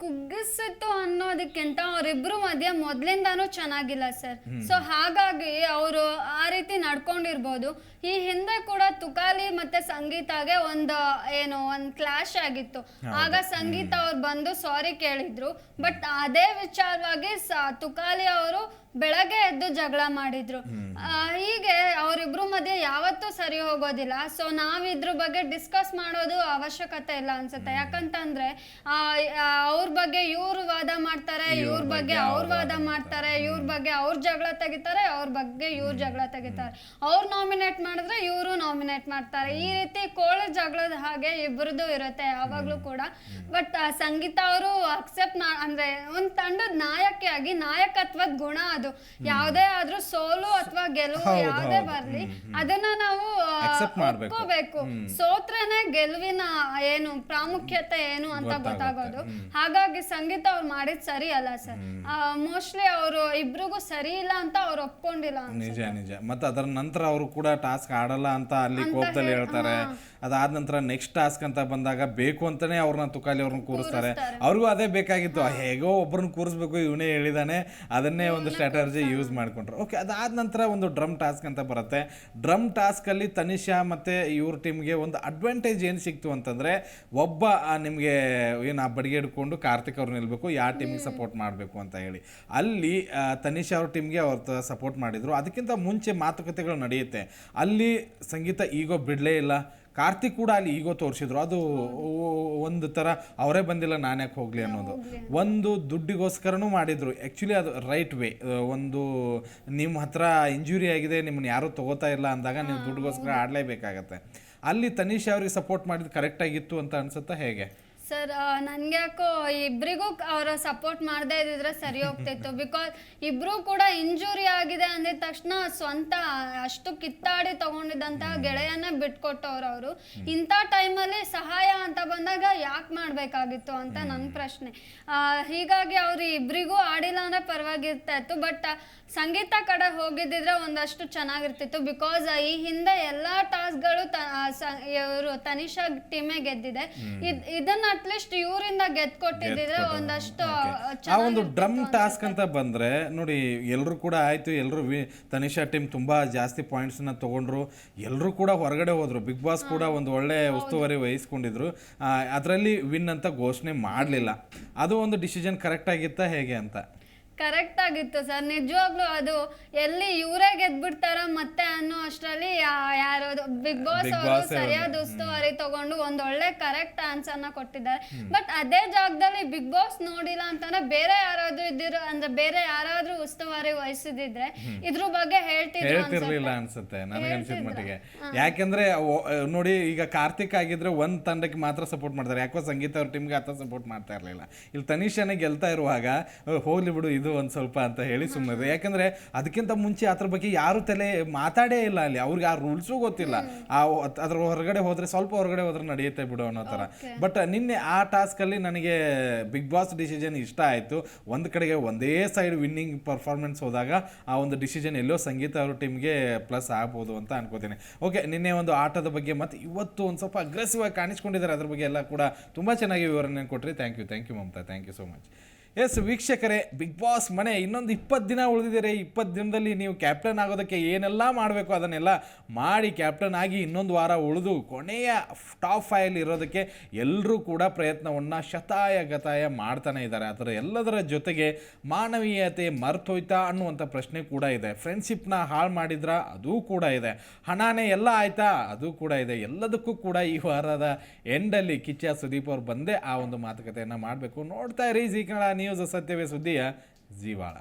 ಕುಗ್ಗಿಸಿತ್ತು ಅನ್ನೋದಕ್ಕಿಂತ ಅವರಿಬ್ರು ಮಧ್ಯೆ ಮೊದ್ಲಿಂದಾನು ಚೆನ್ನಾಗಿಲ್ಲ ಸರ್. ಸೊ ಹಾಗಾಗಿ ಅವರು ಆ ರೀತಿ ನಡ್ಕೊಂಡಿರ್ಬೋದು. ಈ ಹಿಂದೆ ಕೂಡ ತುಕಾಲಿ ಮತ್ತೆ ಸಂಗೀತಾಗೆ ಒಂದು ಕ್ಲಾಶ್ ಆಗಿತ್ತು. ಆಗ ಸಂಗೀತ ಅವ್ರು ಬಂದು ಸಾರಿ ಕೇಳಿದ್ರು. ಬಟ್ ಅದೇ ವಿಚಾರವಾಗಿ ತುಕಾಲಿ ಅವರು ಬೆಳಗ್ಗೆ ಎದ್ದು ಜಗಳ ಮಾಡಿದ್ರು. ಹೀಗೆ ಅವರಿಬ್ರು ಮಧ್ಯೆ ಯಾವತ್ತೂ ಸರಿ ಹೋಗೋದಿಲ್ಲ. ಸೊ ನಾವ್ ಇದ್ರ ಬಗ್ಗೆ ಡಿಸ್ಕಸ್ ಮಾಡೋದು ಅವಶ್ಯಕತೆ ಇಲ್ಲ ಅನ್ಸುತ್ತೆ. ಯಾಕಂತಂದ್ರೆ ಅವ್ರ ಬಗ್ಗೆ ಇವ್ರ ವಾದ ಮಾಡ್ತಾರೆ, ಇವ್ರ ಬಗ್ಗೆ ಅವ್ರ ವಾದ ಮಾಡ್ತಾರೆ, ಇವ್ರ ಬಗ್ಗೆ ಅವ್ರ ಜಗಳ ತೆಗಿತಾರೆ, ಅವ್ರ ಬಗ್ಗೆ ಇವ್ರ ಜಗಳ ತೆಗಿತಾರೆ, ಅವ್ರು ನಾಮಿನೇಟ್ ಮಾಡಿದ್ರೆ ಇವರು ನಾಮಿನೇಟ್ ಮಾಡ್ತಾರೆ. ಈ ರೀತಿ ಕೋಳಿ ಜಗಳದ ಹಾಗೆ ಇಬ್ಬರದು ಇರುತ್ತೆ ಯಾವಾಗ್ಲೂ ಕೂಡ. ಬಟ್ ಸಂಗೀತ ಅವರು ಅಕ್ಸೆಪ್ಟ್ ಅಂದ್ರೆ ಒಂದ್ ತಂಡದ ನಾಯಕಿಯಾಗಿ ನಾಯಕತ್ವದ ಗುಣ ಅದು. ಯಾವ್ದೇ ಆದ್ರೂ ಸೋಲು ಅಥವಾ ಗೆಲುವು ಯಾವ್ದೇ ಬರ್ಲಿ ಅದನ್ನ ನಾವು ಒಪ್ಕೋಬೇಕು. ಸೋತ್ರೇನೆ ಗೆಲುವಿನ ಏನು ಪ್ರಾಮುಖ್ಯತೆ ಏನು ಅಂತ ಗೊತ್ತಾಗೋದು. ಹಾಗಾಗಿ ಸಂಗೀತ ಅವ್ರು ಮಾಡಿದ್ ಸರಿ ಅಲ್ಲ ಸರ್. ಮೋಸ್ಟ್ಲಿ ಅವರು ಇಬ್ರಿಗೂ ಸರಿ ಇಲ್ಲ ಅಂತ ಅವ್ರು ಒಪ್ಕೊಂಡಿಲ್ಲ. ನಿಜ ನಿಜ. ಮತ್ತೆ ಅದರ ನಂತರ ಅವರು ಕೂಡ ಟಾಸ್ಕ್ ಆಡಲ್ಲ ಅಂತ ಅಲ್ಲಿ ಕೋಪದಲ್ಲಿ ಹೇಳ್ತಾರೆ. ಅದಾದ ನಂತರ ನೆಕ್ಸ್ಟ್ ಟಾಸ್ಕ್ ಅಂತ ಬಂದಾಗ ಬೇಕು ಅಂತಾನೆ ಅವ್ರನ್ನ ತುಕಾಲಿ ಅವ್ರನ್ನ ಕೂರಿಸ್ತಾರೆ. ಅವ್ರಿಗೂ ಅದೇ ಬೇಕಾಗಿತ್ತು, ಹೇಗೋ ಒಬ್ಬರನ್ನ ಕೂರಿಸ್ಬೇಕು, ಇವನೇ ಹೇಳಿದಾನೆ, ಅದನ್ನೇ ಒಂದು ಸ್ಟ್ರಾಟಜಿ ಯೂಸ್ ಮಾಡ್ಕೊಂಡ್ರು. ಓಕೆ, ಅದಾದ ನಂತರ ಒಂದು ಡ್ರಮ್ ಟಾಸ್ಕ್ ಅಂತ ಬರುತ್ತೆ. ಡ್ರಮ್ ಟಾಸ್ಕ್ ಅಲ್ಲಿ ತನಿಷಾ ಮತ್ತೆ ಇವ್ರ ಟೀಮ್ಗೆ ಒಂದು ಅಡ್ವಾಂಟೇಜ್ ಏನು ಸಿಕ್ತು ಅಂತಂದ್ರೆ, ಒಬ್ಬ ನಿಮಗೆ ಏನು ಆ ಬಡಿಗೆ ಹಿಡ್ಕೊಂಡು ಕಾರ್ತಿಕ್ ಅವ್ರು ನಿಲ್ಬೇಕು, ಯಾವ ಟೀಮಿಗೆ ಸಪೋರ್ಟ್ ಮಾಡಬೇಕು ಅಂತ ಹೇಳಿ. ಅಲ್ಲಿ ತನಿಷಾ ಅವ್ರ ಟೀಮ್ಗೆ ಅವ್ರ ಸಪೋರ್ಟ್ ಮಾಡಿದ್ರು. ಅದಕ್ಕಿಂತ ಮುಂಚೆ ಮಾತುಕತೆಗಳು ನಡೆಯುತ್ತೆ. ಅಲ್ಲಿ ಸಂಗೀತ ಈಗೋ ಬಿಡಲೇ ಇಲ್ಲ. ಕಾರ್ತಿಕ್ ಕೂಡ ಅಲ್ಲಿ ಈಗೋ ತೋರಿಸಿದ್ರು. ಅದು ಒಂದು ಥರ ಅವರೇ ಬಂದಿಲ್ಲ ನಾನು ಯಾಕೆ ಹೋಗಲಿ ಅನ್ನೋದು. ಒಂದು ದುಡ್ಡಿಗೋಸ್ಕರನೂ ಮಾಡಿದ್ರು. ಆ್ಯಕ್ಚುಲಿ ಅದು ರೈಟ್ ವೇ. ಒಂದು ನಿಮ್ಮ ಹತ್ರ ಇಂಜುರಿ ಆಗಿದೆ, ನಿಮ್ಮನ್ನ ಯಾರೂ ತಗೋತಾ ಇಲ್ಲ ಅಂದಾಗ ನೀವು ದುಡ್ಡಿಗೋಸ್ಕರ ಆಡಲೇಬೇಕಾಗತ್ತೆ. ಅಲ್ಲಿ ತನಿಷಾ ಅವ್ರಿಗೆ ಸಪೋರ್ಟ್ ಮಾಡಿದ್ದು ಕರೆಕ್ಟಾಗಿತ್ತು ಅಂತ ಅನ್ಸುತ್ತಾ ಹೇಗೆ ಸರ್? ನನ್ಗೆ ಯಾಕೋ ಇಬ್ರಿಗೂ ಅವರ ಸಪೋರ್ಟ್ ಮಾಡದೇ ಇದ್ದಿದ್ರೆ ಸರಿ ಹೋಗ್ತಿತ್ತು. ಬಿಕಾಸ್ ಇಬ್ರು ಕೂಡ ಇಂಜುರಿ ಆಗಿದೆ ಅಂದಿದ ತಕ್ಷಣ ಸ್ವಂತ ಅಷ್ಟು ಕಿತ್ತಾಡಿ ತಗೊಂಡಿದ್ದಂತಹ ಗೆಳೆಯನ್ನ ಬಿಟ್ಕೊಟ್ಟವ್ರು ಅವರು. ಇಂಥ ಟೈಮಲ್ಲಿ ಸಹಾಯ ಅಂತ ಬಂದಾಗ ಯಾಕೆ ಮಾಡಬೇಕಾಗಿತ್ತು ಅಂತ ನನ್ನ ಪ್ರಶ್ನೆ. ಹೀಗಾಗಿ ಅವ್ರು ಇಬ್ರಿಗೂ ಆಡಿಲ್ಲ ಅಂದ್ರೆ ಪರವಾಗಿರ್ತಾ ಇತ್ತು. ಬಟ್ ಸಂಗೀತ ಕಡೆ ಹೋಗಿದ್ದಿದ್ರೆ ಒಂದಷ್ಟು ಚೆನ್ನಾಗಿರ್ತಿತ್ತು. ಬಿಕಾಸ್ ಈ ಹಿಂದೆ ಎಲ್ಲಾ ಟಾಸ್ಕ್ಗಳು ಇವರು ತನಿಷಾ ಟೀಮೇ ಗೆದ್ದಿದೆ. ಇದನ್ನ ಅಟ್ಲೀಸ್ಟ್ ಇವರಿಂದ ಗೆದ್ಕೊಟ್ಟಿದ್ರೆ ಒಂದಷ್ಟು ಆ ಒಂದು ಡ್ರಮ್ ಟಾಸ್ಕ್ ಅಂತ ಬಂದ್ರೆ ನೋಡಿ, ಎಲ್ಲರೂ ಕೂಡ ಆಯ್ತು, ಎಲ್ಲರೂ ತನಿಷಾ ಟೀಮ್ ತುಂಬಾ ಜಾಸ್ತಿ ಪಾಯಿಂಟ್ಸ್ ನ ತಗೊಂಡ್ರು, ಎಲ್ಲರೂ ಕೂಡ ಹೊರಗಡೆ ಹೋದ್ರು. ಬಿಗ್ ಬಾಸ್ ಕೂಡ ಒಂದು ಒಳ್ಳೆ ಉಸ್ತುವಾರಿ ವಹಿಸ್ಕೊಂಡಿದ್ರು. ಅದರಲ್ಲಿ ವಿನ್ ಅಂತ ಘೋಷಣೆ ಮಾಡಲಿಲ್ಲ. ಅದು ಒಂದು ಡಿಸಿಷನ್ ಕರೆಕ್ಟ್ ಆಗಿತ್ತಾ ಹೇಗೆ ಅಂತ? ಕರೆಕ್ಟ್ ಆಗಿತ್ತು ಸರ್, ನಿಜವಾಗ್ಲೂ. ಅದು ಎಲ್ಲಿ ಇವರೇ ಗೆದ್ಬಿಡ್ತಾರ ಮತ್ತೆ ಅನ್ನೋ ಅಷ್ಟರಲ್ಲಿ ಯಾರು ಬಿಗ್ ಬಾಸ್ ಅವರು ಸರಿಯಾದ ಉಸ್ತುವಾರಿ ತಗೊಂಡು ಒಂದೊಳ್ಳೆ ಕರೆಕ್ಟ್ ಆನ್ಸರ್ನ ಕೊಟ್ಟಿದ್ದಾರೆ. ಬಟ್ ಅದೇ ಜಾಗದಲ್ಲಿ ಬಿಗ್ ಬಾಸ್ ನೋಡಿಲ್ಲ ಅಂತಾನೆ ಬೇರೆ ಯಾರಾದ್ರೂ ಇದ್ದಿರೋ ಅಂದ್ರೆ ಬೇರೆ ಯಾರಾದ್ರೂ ಉಸ್ತುವಾರಿ ವಹಿಸಿದ್ರೆ ಇದ್ರ ಬಗ್ಗೆ ಹೇಳ್ತಿರ್ಲಿಲ್ಲ ಅನ್ಸುತ್ತೆ ನನಗನ್ಸಿದ ಮಟ್ಟಿಗೆ. ಯಾಕೆಂದ್ರೆ ನೋಡಿ, ಈಗ ಕಾರ್ತಿಕ್ ಆಗಿದ್ರೆ ಒಂದ್ ತಂಡಕ್ಕೆ ಮಾತ್ರ ಸಪೋರ್ಟ್ ಮಾಡ್ತಾರೆ, ಯಾಕೋ ಸಂಗೀತ ಅವ್ರ ಟೀಮ್ಗೆ ಆತ ಸಪೋರ್ಟ್ ಮಾಡ್ತಾ ಇರ್ಲಿಲ್ಲ. ಇಲ್ಲಿ ತನಿಷಾನೇ ಗೆಲ್ತಾ ಇರುವಾಗ ಹೋಗ್ಲಿ ಬಿಡು ಇದು ಒಂದ್ ಸ್ವಲ್ಪ ಅಂತ ಹೇಳಿ ಸುಮ್ಮನೆ. ಯಾಕಂದ್ರೆ ಅದಕ್ಕಿಂತ ಮುಂಚೆ ಅದ್ರ ಬಗ್ಗೆ ಯಾರು ತಲೆ ಮಾತಾಡೇ ಇಲ್ಲ. ಅಲ್ಲಿ ಅವ್ರಿಗೆ ಆ ರೂಲ್ಸು ಗೊತ್ತಿಲ್ಲ. ಅದ್ರ ಹೊರಗಡೆ ಹೋದ್ರೆ ಸ್ವಲ್ಪ ಹೊರಗಡೆ ಹೋದ್ರೆ ನಡೆಯುತ್ತೆ ಬಿಡು ಅನ್ನೋ ತರ. ಬಟ್ ನಿನ್ನೆ ಆ ಟಾಸ್ಕ್ ಅಲ್ಲಿ ನನಗೆ ಬಿಗ್ ಬಾಸ್ ಡಿಸಿಷನ್ ಇಷ್ಟ ಆಯ್ತು. ಒಂದ್ ಕಡೆಗೆ ಒಂದೇ ಸೈಡ್ ವಿನ್ನಿಂಗ್ ಪರ್ಫಾರ್ಮೆನ್ಸ್ ಹೋದಾಗ ಆ ಒಂದು ಡಿಸಿಷನ್ ಎಲ್ಲೋ ಸಂಗೀತ ಅವ್ರ ಟೀಮ್ಗೆ ಪ್ಲಸ್ ಆಗ್ಬೋದು ಅಂತ ಅನ್ಕೋತೀನಿ. ಓಕೆ, ನಿನ್ನೆ ಒಂದು ಆಟದ ಬಗ್ಗೆ ಮತ್ತೆ ಇವತ್ತು ಒಂದು ಸ್ವಲ್ಪ ಅಗ್ರೆಸಿವ್ ಆಗಿ ಕಾಣಿಸ್ಕೊಂಡಿದ್ದಾರೆ, ಅದ್ರ ಬಗ್ಗೆ ಎಲ್ಲ ಕೂಡ ತುಂಬಾ ಚೆನ್ನಾಗಿ ವಿವರಣೆ ಕೊಟ್ರಿ. Thank you Mamata, thank you so much. Yes ವೀಕ್ಷಕರೇ, ಬಿಗ್ ಬಾಸ್ ಮನೆ ಇನ್ನೊಂದು 20 ದಿನ ಉಳಿದಿದ್ದಾರೆ. 20 ದಿನದಲ್ಲಿ ನೀವು ಕ್ಯಾಪ್ಟನ್ ಆಗೋದಕ್ಕೆ ಏನೆಲ್ಲ ಮಾಡಬೇಕು ಅದನ್ನೆಲ್ಲ ಮಾಡಿ ಕ್ಯಾಪ್ಟನ್ ಆಗಿ ಇನ್ನೊಂದು ವಾರ ಉಳಿದು ಕೊನೆಯ ಟಾಪ್ 5 ಇರೋದಕ್ಕೆ ಎಲ್ಲರೂ ಕೂಡ ಪ್ರಯತ್ನವನ್ನು ಶತಾಯ ಗತಾಯ ಮಾಡ್ತಾನೆ ಇದ್ದಾರೆ. ಅದರ ಎಲ್ಲದರ ಜೊತೆಗೆ ಮಾನವೀಯತೆ ಮರ್ತೋಯ್ತಾ ಅನ್ನುವಂಥ ಪ್ರಶ್ನೆ ಕೂಡ ಇದೆ. ಫ್ರೆಂಡ್ಶಿಪ್ನ ಹಾಳು ಮಾಡಿದ್ರ ಅದು ಕೂಡ ಇದೆ. ಹಣನೇ ಎಲ್ಲ ಆಯ್ತಾ ಅದು ಕೂಡ ಇದೆ. ಎಲ್ಲದಕ್ಕೂ ಕೂಡ ಈ ವಾರದ ಎಂಡಲ್ಲಿ ಕಿಚ್ಚ ಸುದೀಪ್ ಅವ್ರು ಬಂದೇ ಆ ಒಂದು ಮಾತುಕತೆಯನ್ನು ಮಾಡಬೇಕು. ನೋಡ್ತಾ ಇರಿ ಜೀ ಕನ್ನಡ ನ್ಯೂಸ್, ಸತ್ಯವೇ ಸುದ್ದಿಯ ಜೀವಾಳ.